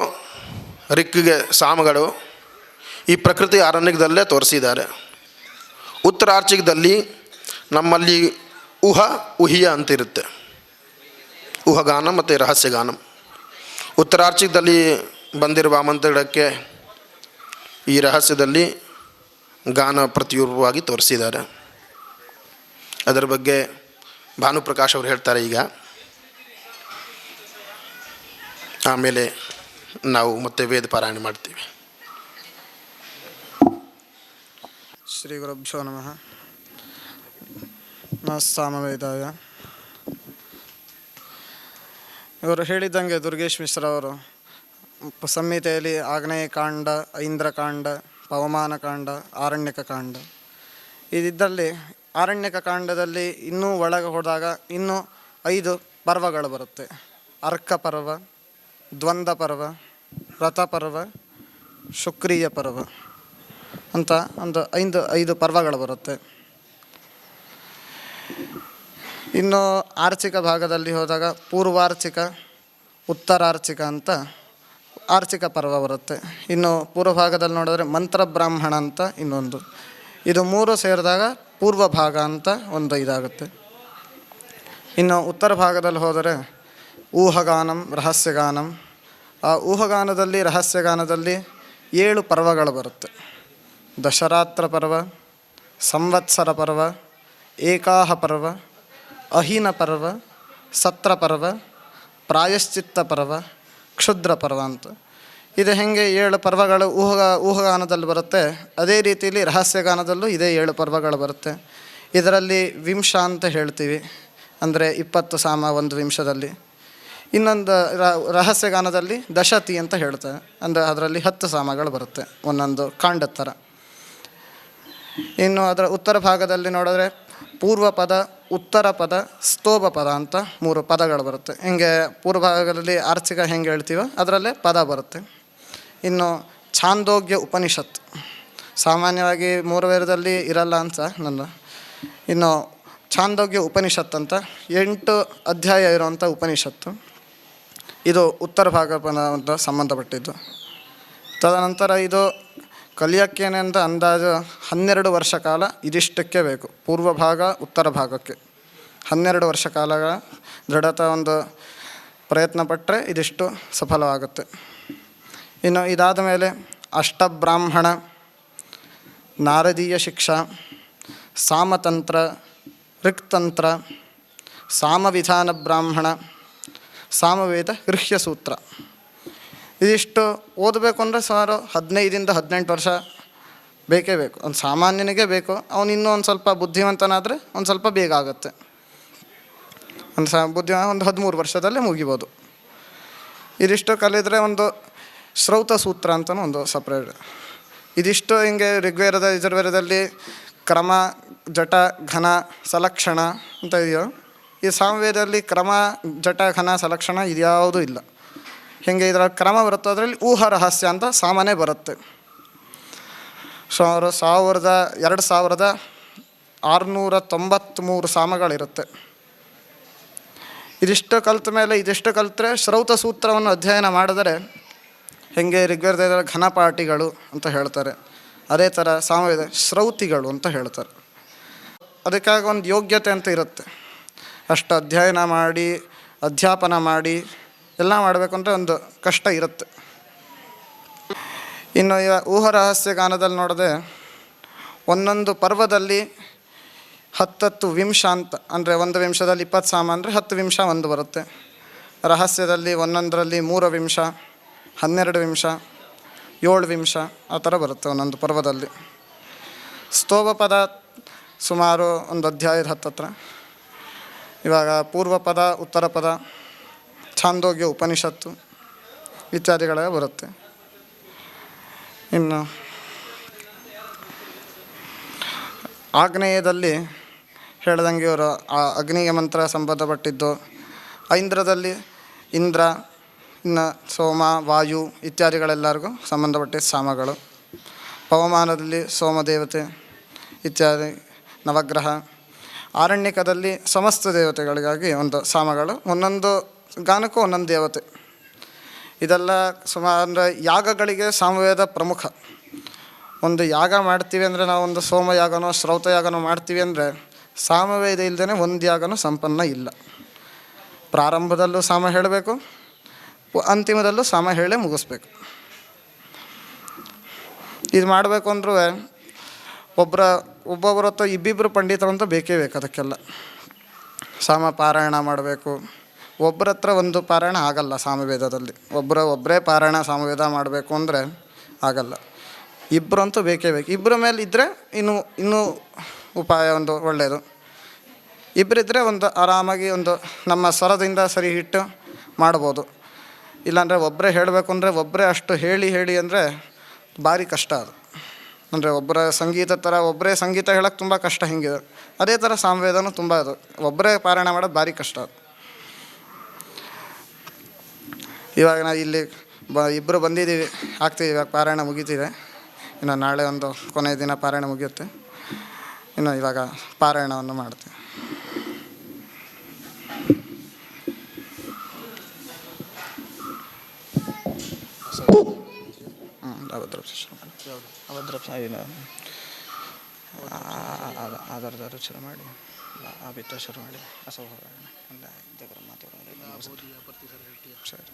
ರಿಕ್ಗೆ ಸಾಮಗಳು ಈ ಪ್ರಕೃತಿ ಆರಣ್ಯಕದಲ್ಲೇ ತೋರಿಸಿದ್ದಾರೆ. ಉತ್ತರಾರ್ಚಿಕದಲ್ಲಿ ನಮ್ಮಲ್ಲಿ ಉಹಿಯ ಅಂತಿರುತ್ತೆ, ಊಹಗಾನ ಮತ್ತು ರಹಸ್ಯಗಾನ. ಉತ್ತರಾರ್ಚಿಕದಲ್ಲಿ ಬಂದಿರುವ ಮಂತ್ರಕ್ಕೆ ಈ ರಹಸ್ಯದಲ್ಲಿ ಗಾನ ಪ್ರತಿರೂಪವಾಗಿ ತೋರಿಸಿದ್ದಾರೆ. ಅದರ ಬಗ್ಗೆ ಭಾನುಪ್ರಕಾಶ್ ಅವರು ಹೇಳ್ತಾರೆ ಈಗ. ಆಮೇಲೆ ನಾವು ಮತ್ತೆ ವೇದ ಪಾರಾಯಣ ಮಾಡ್ತೀವಿ. ಶ್ರೀ ಗುರುಭ್ಯೋ ನಮಃ. ಸಾಮವೇದಾಯ. ಇವರು ಹೇಳಿದಂಗೆ ದುರ್ಗೇಶ್ ಮಿಶ್ರ ಅವರು ಸಂಹಿತೆಯಲ್ಲಿ ಆಗ್ನೇಯಕಾಂಡ, ಐಂದ್ರಕಾಂಡ, ಪವಮಾನಕಾಂಡ, ಆರಣ್ಯಕ ಕಾಂಡ ಇದಿದ್ದಲ್ಲಿ ಆರಣ್ಯಕ ಕಾಂಡದಲ್ಲಿ ಇನ್ನೂ ಒಳಗೆ ಹೋದಾಗ ಇನ್ನೂ 5 ಪರ್ವಗಳು ಬರುತ್ತೆ. ಅರ್ಕ ಪರ್ವ, ದ್ವಂದ್ವ ಪರ್ವ, ರಥಪರ್ವ, ಶುಕ್ರಿಯ ಪರ್ವ ಅಂತ ಒಂದು 5 ಪರ್ವಗಳು ಬರುತ್ತೆ. ಇನ್ನು ಆರ್ಚಿಕ ಭಾಗದಲ್ಲಿ ಹೋದಾಗ ಪೂರ್ವಾರ್ಚಿಕ, ಉತ್ತರಾರ್ಚಿಕ ಅಂತ ಆರ್ಚಿಕ ಪರ್ವ ಬರುತ್ತೆ. ಇನ್ನು ಪೂರ್ವ ಭಾಗದಲ್ಲಿ ನೋಡಿದ್ರೆ ಮಂತ್ರ ಬ್ರಾಹ್ಮಣ ಅಂತ ಇನ್ನೊಂದು. ಇದು 3 ಸೇರಿದಾಗ ಪೂರ್ವ ಭಾಗ ಅಂತ ಒಂದು ಇದಾಗುತ್ತೆ. ಇನ್ನು ಉತ್ತರ ಭಾಗದಲ್ಲಿ ಹೋದರೆ ಊಹಗಾನಂ, ರಹಸ್ಯಗಾನಂ. ಆ ಊಹಗಾನದಲ್ಲಿ ರಹಸ್ಯಗಾನದಲ್ಲಿ 7 ಪರ್ವಗಳು ಬರುತ್ತೆ. ದಶರಾತ್ರ ಪರ್ವ, ಸಂವತ್ಸರ ಪರ್ವ, ಏಕಾಹ ಪರ್ವ, ಅಹಿನ ಪರ್ವ, ಸತ್ರ ಪರ್ವ, ಪ್ರಾಯಶ್ಚಿತ್ತ ಪರ್ವ, ಕ್ಷುದ್ರ ಪರ್ವ ಅಂತ. ಇದು ಹೇಗೆ 7 ಪರ್ವಗಳು ಊಹಗಾನದಲ್ಲಿ ಬರುತ್ತೆ, ಅದೇ ರೀತಿಯಲ್ಲಿ ರಹಸ್ಯಗಾನದಲ್ಲೂ ಇದೇ 7 ಪರ್ವಗಳು ಬರುತ್ತೆ. ಇದರಲ್ಲಿ ವಿಂಶ ಅಂತ ಹೇಳ್ತೀವಿ, ಅಂದರೆ 20 ಸಾಮ ಒಂದು ವಿಂಶದಲ್ಲಿ. ಇನ್ನೊಂದು ರಹಸ್ಯಗಾನದಲ್ಲಿ ದಶತಿ ಅಂತ ಹೇಳ್ತಾರೆ, ಅಂದರೆ ಅದರಲ್ಲಿ 10 ಸಾಮಗಳು ಬರುತ್ತೆ ಒಂದೊಂದು ಕಾಂಡದ ಥರ. ಇನ್ನು ಅದರ ಉತ್ತರ ಭಾಗದಲ್ಲಿ ನೋಡಿದ್ರೆ ಪೂರ್ವ ಪದ, ಉತ್ತರ ಪದ, ಸ್ತೋಭ ಪದ ಅಂತ 3 ಪದಗಳು ಬರುತ್ತೆ. ಹಿಂಗೆ ಪೂರ್ವ ಭಾಗದಲ್ಲಿ ಆರ್ಚಿಕ ಹೆಂಗೆ ಹೇಳ್ತೀವೋ ಅದರಲ್ಲೇ ಪದ ಬರುತ್ತೆ. ಇನ್ನು ಛಾಂದೋಗ್ಯ ಉಪನಿಷತ್ ಸಾಮಾನ್ಯವಾಗಿ 3 ವೇದದಲ್ಲಿ ಇರಲ್ಲ ಅಂತ ನನ್ನ. ಇನ್ನು ಛಾಂದೋಗ್ಯ ಉಪನಿಷತ್ ಅಂತ 8 ಅಧ್ಯಾಯ ಇರುವಂಥ ಉಪನಿಷತ್ತು. ಇದು ಉತ್ತರ ಭಾಗ ಅಂತ ಸಂಬಂಧಪಟ್ಟಿದ್ದು. ತದನಂತರ ಇದು ಕಲಿಯೋಕ್ಕೇನೆ ಅಂತ ಅಂದಾಜು 12 ವರ್ಷ ಕಾಲ ಇದಿಷ್ಟಕ್ಕೆ ಬೇಕು. ಪೂರ್ವ ಭಾಗ ಉತ್ತರ ಭಾಗಕ್ಕೆ 12 ವರ್ಷ ಕಾಲಗಳ ದೃಢತ ಒಂದು ಪ್ರಯತ್ನ ಪಟ್ಟರೆ ಇದಿಷ್ಟು ಸಫಲವಾಗುತ್ತೆ. ಇನ್ನು ಇದಾದ ಮೇಲೆ ಅಷ್ಟಬ್ರಾಹ್ಮಣ, ನಾರದೀಯ ಶಿಕ್ಷಾ, ಸಾಮತಂತ್ರ, ಋಕ್ತಂತ್ರ, ಸಾಮವಿಧಾನ ಬ್ರಾಹ್ಮಣ, ಸಾಮವೇದ ಗೃಹ್ಯ ಸೂತ್ರ. ಇದಿಷ್ಟು ಓದಬೇಕು ಅಂದರೆ ಸುಮಾರು 15-18 ವರ್ಷ ಬೇಕೇ ಬೇಕು. ಒಂದು ಸಾಮಾನ್ಯನಿಗೆ ಬೇಕು. ಅವನು ಇನ್ನೂ ಒಂದು ಸ್ವಲ್ಪ ಬುದ್ಧಿವಂತನಾದರೆ ಒಂದು ಸ್ವಲ್ಪ ಬೇಗ ಆಗುತ್ತೆ. ಒಂದು ಒಂದು 13 ವರ್ಷದಲ್ಲೇ ಮುಗಿಬೋದು. ಇದಿಷ್ಟು ಕಲಿದರೆ ಒಂದು ಶ್ರೌತ ಸೂತ್ರ ಅಂತಲೂ ಒಂದು ಸಪ್ರೇಟ್. ಇದಿಷ್ಟು ಹಿಂಗೆ ಋಗ್ವೇದದ ಯಜುರ್ವೇದದಲ್ಲಿ ಕ್ರಮ, ಜಟ, ಘನ, ಸಲಕ್ಷಣ ಅಂತ ಇದೆಯೋ, ಈ ಸಾಮವೇದದಲ್ಲಿ ಕ್ರಮ, ಜಟ, ಘನ, ಸಲಕ್ಷಣ ಇದ್ಯಾವುದೂ ಇಲ್ಲ. ಹೇಗೆ ಇದರ ಕ್ರಮ ಬರುತ್ತೋ ಅದರಲ್ಲಿ ಊಹ ರಹಸ್ಯ ಅಂತ ಸಾಮಾನ್ಯ ಬರುತ್ತೆ. ಸುಮಾರು 2693 ಸಾಮಗಳಿರುತ್ತೆ. ಇದಿಷ್ಟು ಕಲಿತ ಮೇಲೆ ಇದಿಷ್ಟು ಕಲಿತ್ರೆ ಶ್ರೌತ ಸೂತ್ರವನ್ನು ಅಧ್ಯಯನ ಮಾಡಿದರೆ ಹೇಗೆ ಋಗ್ವೇದದ ಘನಪಾಠಿಗಳು ಅಂತ ಹೇಳ್ತಾರೆ, ಅದೇ ಥರ ಸಾಮವೇದ ಶ್ರೌತಿಗಳು ಅಂತ ಹೇಳ್ತಾರೆ. ಅದಕ್ಕಾಗಿ ಒಂದು ಯೋಗ್ಯತೆ ಅಂತ ಇರುತ್ತೆ. ಅಷ್ಟು ಅಧ್ಯಯನ ಮಾಡಿ ಅಧ್ಯಾಪನ ಮಾಡಿ ಎಲ್ಲ ಮಾಡಬೇಕು ಅಂದರೆ ಒಂದು ಕಷ್ಟ ಇರುತ್ತೆ. ಇನ್ನು ಊಹ ರಹಸ್ಯ ಗಾನದಲ್ಲಿ ನೋಡಿದೆ, ಒಂದೊಂದು ಪರ್ವದಲ್ಲಿ 10 ವಿಂಶ ಅಂತ, ಅಂದರೆ ಒಂದು ವಿಂಶದಲ್ಲಿ 20 ಸಾಮ ಅಂದರೆ 10 ವಿಂಶ ಒಂದು ಬರುತ್ತೆ. ರಹಸ್ಯದಲ್ಲಿ ಒಂದೊಂದರಲ್ಲಿ 3 ವಿಂಶ, 12 ವಿಂಶ, 7 ವಿಂಶ ಆ ಥರ ಬರುತ್ತೆ ಒಂದೊಂದು ಪರ್ವದಲ್ಲಿ. ಸ್ತೋಭ ಪದ ಸುಮಾರು ಒಂದು ಅಧ್ಯಾಯದ ಹತ್ತತ್ರ. ಇವಾಗ ಪೂರ್ವ ಪದ, ಉತ್ತರ ಪದ, ಛಾಂದೋಗ್ಯ, ಉಪನಿಷತ್ತು ಇತ್ಯಾದಿಗಳೆಲ್ಲ ಬರುತ್ತೆ. ಇನ್ನು ಆಗ್ನೇಯದಲ್ಲಿ ಹೇಳ್ದಂಗೆ ಇವರು ಆ ಅಗ್ನಿಗೆ ಮಂತ್ರ ಸಂಬಂಧಪಟ್ಟಿದ್ದು. ಐಂದ್ರದಲ್ಲಿ ಇಂದ್ರ, ಇನ್ನು ಸೋಮ, ವಾಯು ಇತ್ಯಾದಿಗಳೆಲ್ಲರಿಗೂ ಸಂಬಂಧಪಟ್ಟಿದ್ದ ಸಾಮಗಳು. ಪವಮಾನದಲ್ಲಿ ಸೋಮದೇವತೆ ಇತ್ಯಾದಿ ನವಗ್ರಹ. ಆರಣ್ಯಕದಲ್ಲಿ ಸಮಸ್ತ ದೇವತೆಗಳಿಗಾಗಿ ಒಂದು ಸಾಮಗಳು, ಒಂದೊಂದು ಗಾನಕ್ಕೂ ಒಂದೊಂದು ದೇವತೆ. ಇದೆಲ್ಲ ಸುಮಾರು ಅಂದರೆ ಯಾಗಗಳಿಗೆ ಸಾಮವೇದ ಪ್ರಮುಖ. ಒಂದು ಯಾಗ ಮಾಡ್ತೀವಿ ಅಂದರೆ ನಾವೊಂದು ಸೋಮಯಾಗನೋ ಶ್ರೌತಯಾಗನೋ ಮಾಡ್ತೀವಿ ಅಂದರೆ ಸಾಮವೇದ ಇಲ್ಲದೇ ಒಂದು ಯಾಗನೂ ಸಂಪನ್ನ ಇಲ್ಲ. ಪ್ರಾರಂಭದಲ್ಲೂ ಸಾಮ ಹೇಳಬೇಕು, ಅಂತಿಮದಲ್ಲೂ ಸಾಮ ಹೇಳೇ ಮುಗಿಸ್ಬೇಕು. ಇದು ಮಾಡಬೇಕು ಅಂದರೂ ಒಬ್ಬೊಬ್ಬರ ಹತ್ರ ಇಬ್ಬಿಬ್ಬರು ಪಂಡಿತರಂತೂ ಬೇಕೇ ಬೇಕು ಅದಕ್ಕೆಲ್ಲ. ಸಾಮ ಪಾರಾಯಣ ಮಾಡಬೇಕು. ಒಬ್ಬರ ಹತ್ರ ಒಂದು ಪಾರಾಯಣ ಆಗಲ್ಲ ಸಾಮವೇದದಲ್ಲಿ. ಒಬ್ಬರೇ ಪಾರಾಯಣ ಸಾಮವೇದ ಮಾಡಬೇಕು ಅಂದರೆ ಆಗಲ್ಲ. ಇಬ್ಬರಂತೂ ಬೇಕೇ ಬೇಕು. ಇಬ್ಬರ ಮೇಲೆ ಇದ್ದರೆ ಇನ್ನೂ ಉಪಾಯ ಒಂದು ಒಳ್ಳೆಯದು. ಇಬ್ಬರಿದ್ದರೆ ಒಂದು ಆರಾಮಾಗಿ ಒಂದು ನಮ್ಮ ಸ್ವರದಿಂದ ಸರಿ ಇಟ್ಟು ಮಾಡ್ಬೋದು. ಇಲ್ಲಾಂದರೆ ಒಬ್ಬರೇ ಹೇಳಬೇಕು ಅಂದರೆ ಒಬ್ಬರೇ ಅಷ್ಟು ಹೇಳಿ ಅಂದರೆ ಭಾರಿ ಕಷ್ಟ ಅದು. ಅಂದರೆ ಒಬ್ಬರ ಸಂಗೀತ ಥರ ಒಬ್ಬರೇ ಸಂಗೀತ ಹೇಳೋಕ್ಕೆ ತುಂಬ ಕಷ್ಟ ಹಿಂಗಿದೆ. ಅದೇ ಥರ ಸಾಮವೇದನೂ ತುಂಬ ಅದು ಒಬ್ಬರೇ ಪಾರಾಯಣ ಮಾಡೋದು ಭಾರಿ ಕಷ್ಟ ಅದು. ಇವಾಗ ನಾವು ಇಲ್ಲಿ ಇಬ್ಬರು ಬಂದಿದ್ದೀವಿ, ಆಗ್ತೀವಿ. ಇವಾಗ ಪಾರಾಯಣ ಮುಗೀತಿದೆ. ಇನ್ನು ನಾಳೆ ಒಂದು ಕೊನೆಯ ದಿನ ಪಾರಾಯಣ ಮುಗಿಯುತ್ತೆ. ಇನ್ನು ಇವಾಗ ಪಾರಾಯಣವನ್ನು ಮಾಡ್ತೀವಿ. ಆಧಾರದ ಶುರು ಮಾಡಿ ಬಿತ್ತ ಶುರು ಮಾಡಿ ಸರಿ.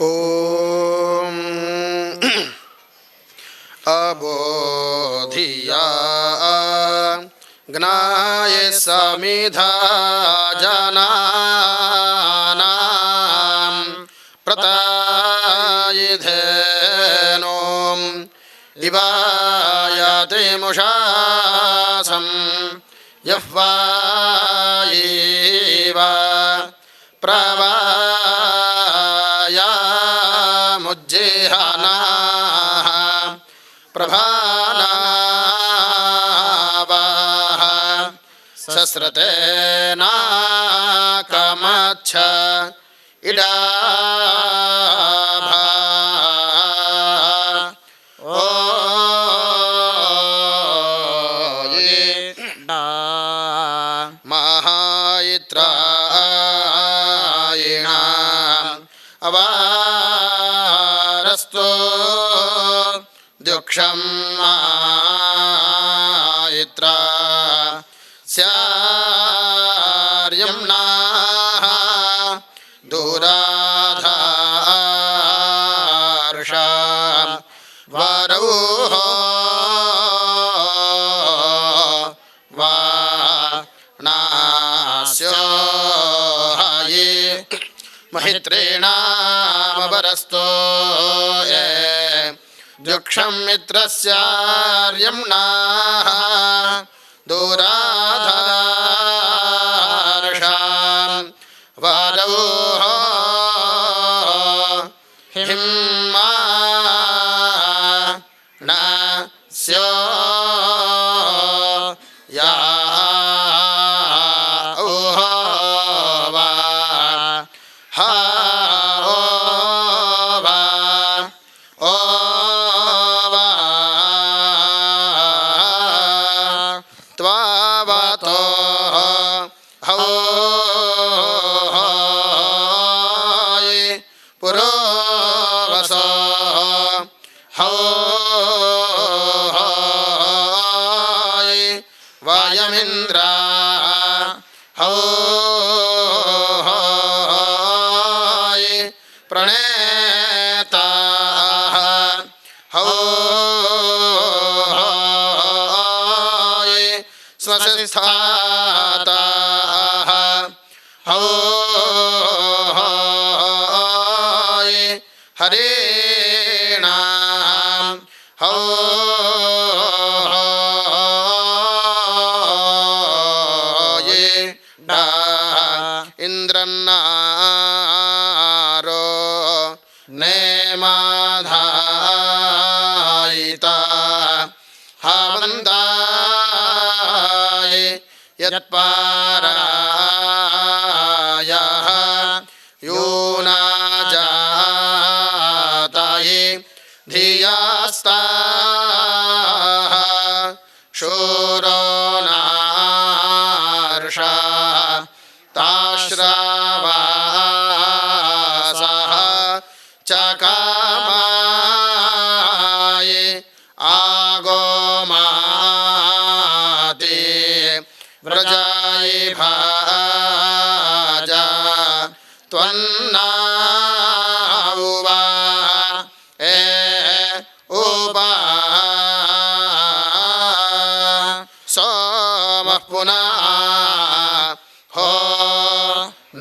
ಓಂ ಅಬೋಧಿಯಾ ಜ್ಞಾಯ ಸಮಿಧಾ ಜನಾನಾಂ ಪ್ರತಾಯಿಧೇನೋಂ ಇವಾಯತೆ ಮುಷಾಸಂ ಯಹ್ವಾಯೇವ ಪ್ರವಾಯಾಮುಜ್ಜೇಹಾನಾ ಪ್ರಭಾನಾವಾಹ ಸಸ್ರತೇನಾಕಮಚ್ಛ ಇಡಾಭಾ ಓ ಮಹಾಯಿತ್ರಾಯಣ ಅವಾರಸ್ತು ದ್ಯುಕ್ಷಂ ಮಾಯಿತ್ರ ಸ್ಯಾರ್ಯಂ ನಾಹ ದೂರಾಧಾರ್ಷ ವರೌಹ ವಾಣಾಸ್ಯೋ ಹಯೇ ಮಹಿತ್ರೇಣಾಮವರಸ್ತೋ ಯೇ ದ್ಯುಕ್ಷಂ ಮಿತ್ರಸ್ಯಾರ್ಯಂ ನಾಹ ದೂರಾಧಾರ್ಷ ವರೌಹ ಹೌ ಪುರೋವಸ ಹೌ ವಾಯಮಿಂದ್ರ ಹೌ ಪ್ರಣೇತ ಹೌ ಸ್ವಸಿಸ್ಥಾತ ಹೌ ಹರೇಣ ಹೌ ಇಂದ್ರನ್ನಾರೋ ನೇಮಾಧಾಯಿತ ಹಾವಂದಾಯ ಯತ್ಪಾರಾಯ ಯೂನಾಜಾತಾಯ ಧಿಯಾಸ್ತಾ ಶೂರೋ ನಾರ್ಷ ತಾಶ್ರಾವಾಸಃ ಚಕಾಮಾಯ ಆಗೋಮಾತಿ ವ್ರಜಾಯ ಭಾಜ ತ್ವನ್ನಾವುವ ಏ ಉಪ ಸೋಮ ಪುನಃ ಹೋ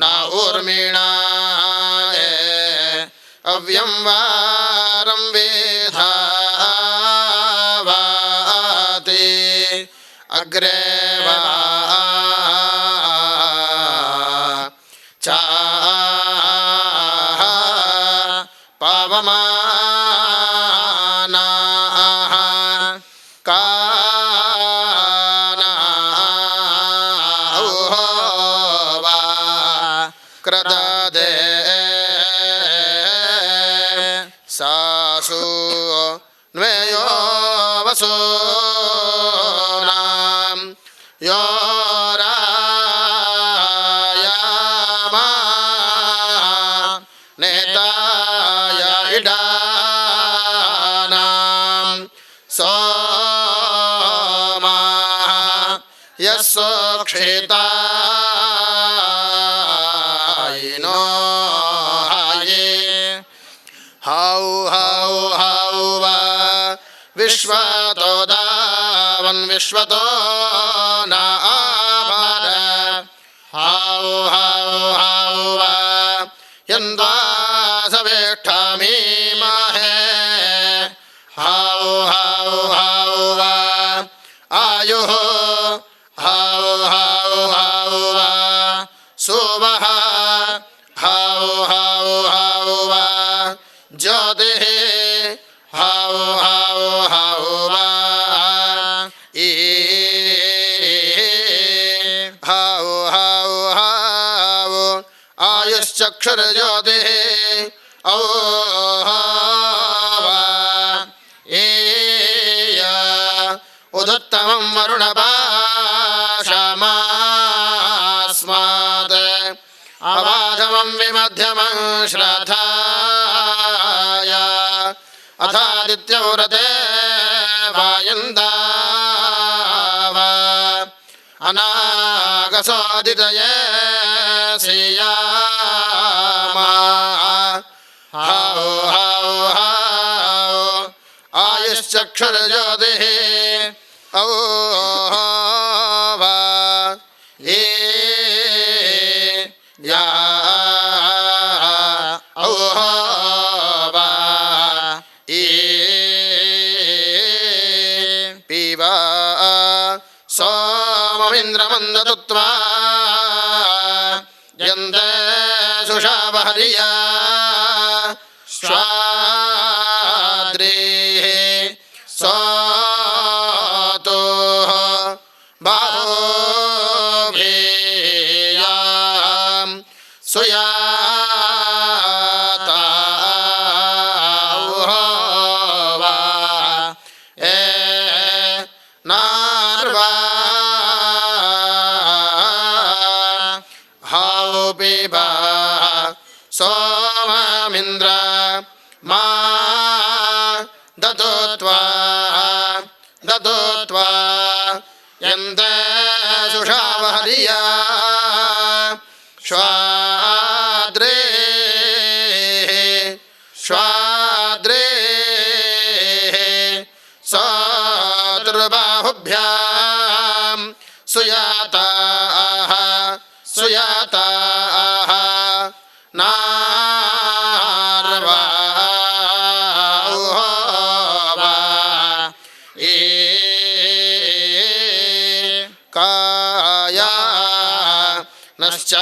ನ ಊರ್ಮಿಣಾ ಅವ್ಯಂ ವಾರಂ ವೇಧಾವಾತಿ ಅಗ್ರೆ ವಾ ಚಾಹ ಪವಮಾನಾಃ ಕಾನೌಹೋವಾ ಕ್ರದದೆ ಸಾಸು ನ್ವೇಯೋ ವಸೂನಾಂ ಯೋರಾಯಾಮ ನೇತಾಯ ಇಡಾನಾಂ ಸೋಮ ಯಸ್ಸೋಕ್ಷಿತಾಯಿನೋ ಹಾಯೇ ಹೌ ಹೌ ಹೌ ವ ವಿಶ್ವತೋ ದಾವನ್ ವಿಶ್ವತೋ ನ ಆಭಾರ ಹೌ ಹೌ ಹೌ ವ ಯಂದ್ವಾಸವೇಷ್ಟಾಮಿ ಮಹೇ ಹೌ ಹೌ ಹೌ ವ ಆಯುಃ ಹೌ ಹೌ ಹೌ ವ ಸುವಃ ಹೌ ಹೌ ಹೌ ವ ಜ್ಯೋತಿಃ ಹೌ ಹೌ ಹೌ ವ ಈ ಹೌ ಹೌ ಹೌ ಆಯುಶ್ಚಕ್ಷುರ್ಜ್ಯೋತಿಃ ಔ ವ ಏಯ ಉದುತ್ತಮಂ ವರುಣಪಾಶಮಾಸ್ಮಾತ್ ಅವಾಧಮಂ ವಿಮಧ್ಯಮಂ ಶ್ರದ್ಧಾಯ ಅಥಾದಿತ್ಯವ್ರತೆ ವಾಯಂದಾವ ಅನಾಗಸೋದಿತಯೇ ಶ್ರೀಯಾಮ ಹೌ ಹೌ ಹೌ ಆಯುಶ್ಚಕ್ಷುರ್ಜ್ಯೋತಿಃ ಔ ವ ಏ ಯಾ ಔ ವ ಏ ಪಿವ ಸೋಮಮಿಂದ್ರಮಂದತುತ್ವಾ ಯಂತೆ ಸುಷಾವಹರಿಯ ಸ್ವಾದ್ರೇ ಸೋತೋ ಬಾಹೋಭೇಯಾಂ ಸುಯಾತಾ ವಾ ಏ ನಾರ್ವಾ त्वा यन्ते सुषावहर्या श्वाद्रे श्वाद्रे सातुर्बाहुभ्यां सुयाताः सुयाताः नार्वा काया नश्चायत्रा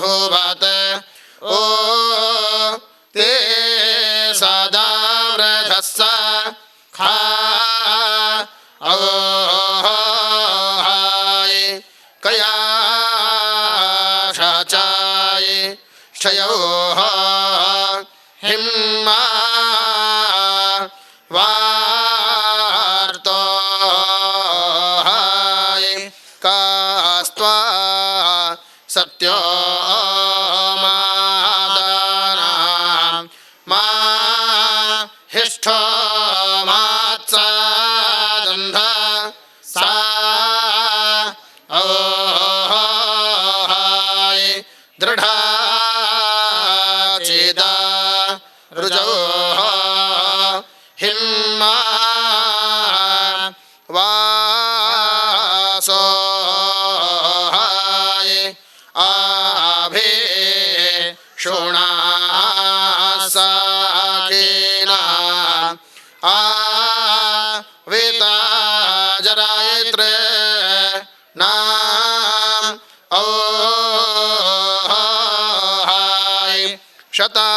भूवत् ओ ते सदा वृधस्स खा अवोहाय कया शाचाय क्षयोः हिम्मा वार्तोहाय कास्त्वा सत्यो मादानां मा हिष्ठो मात्सादन्ध सा अवोहाय दृढा चेदा रुजो हिम्मा वासोहाय आभे शोणासाकेना आवेता जरायत्रे नाम ओहाय शता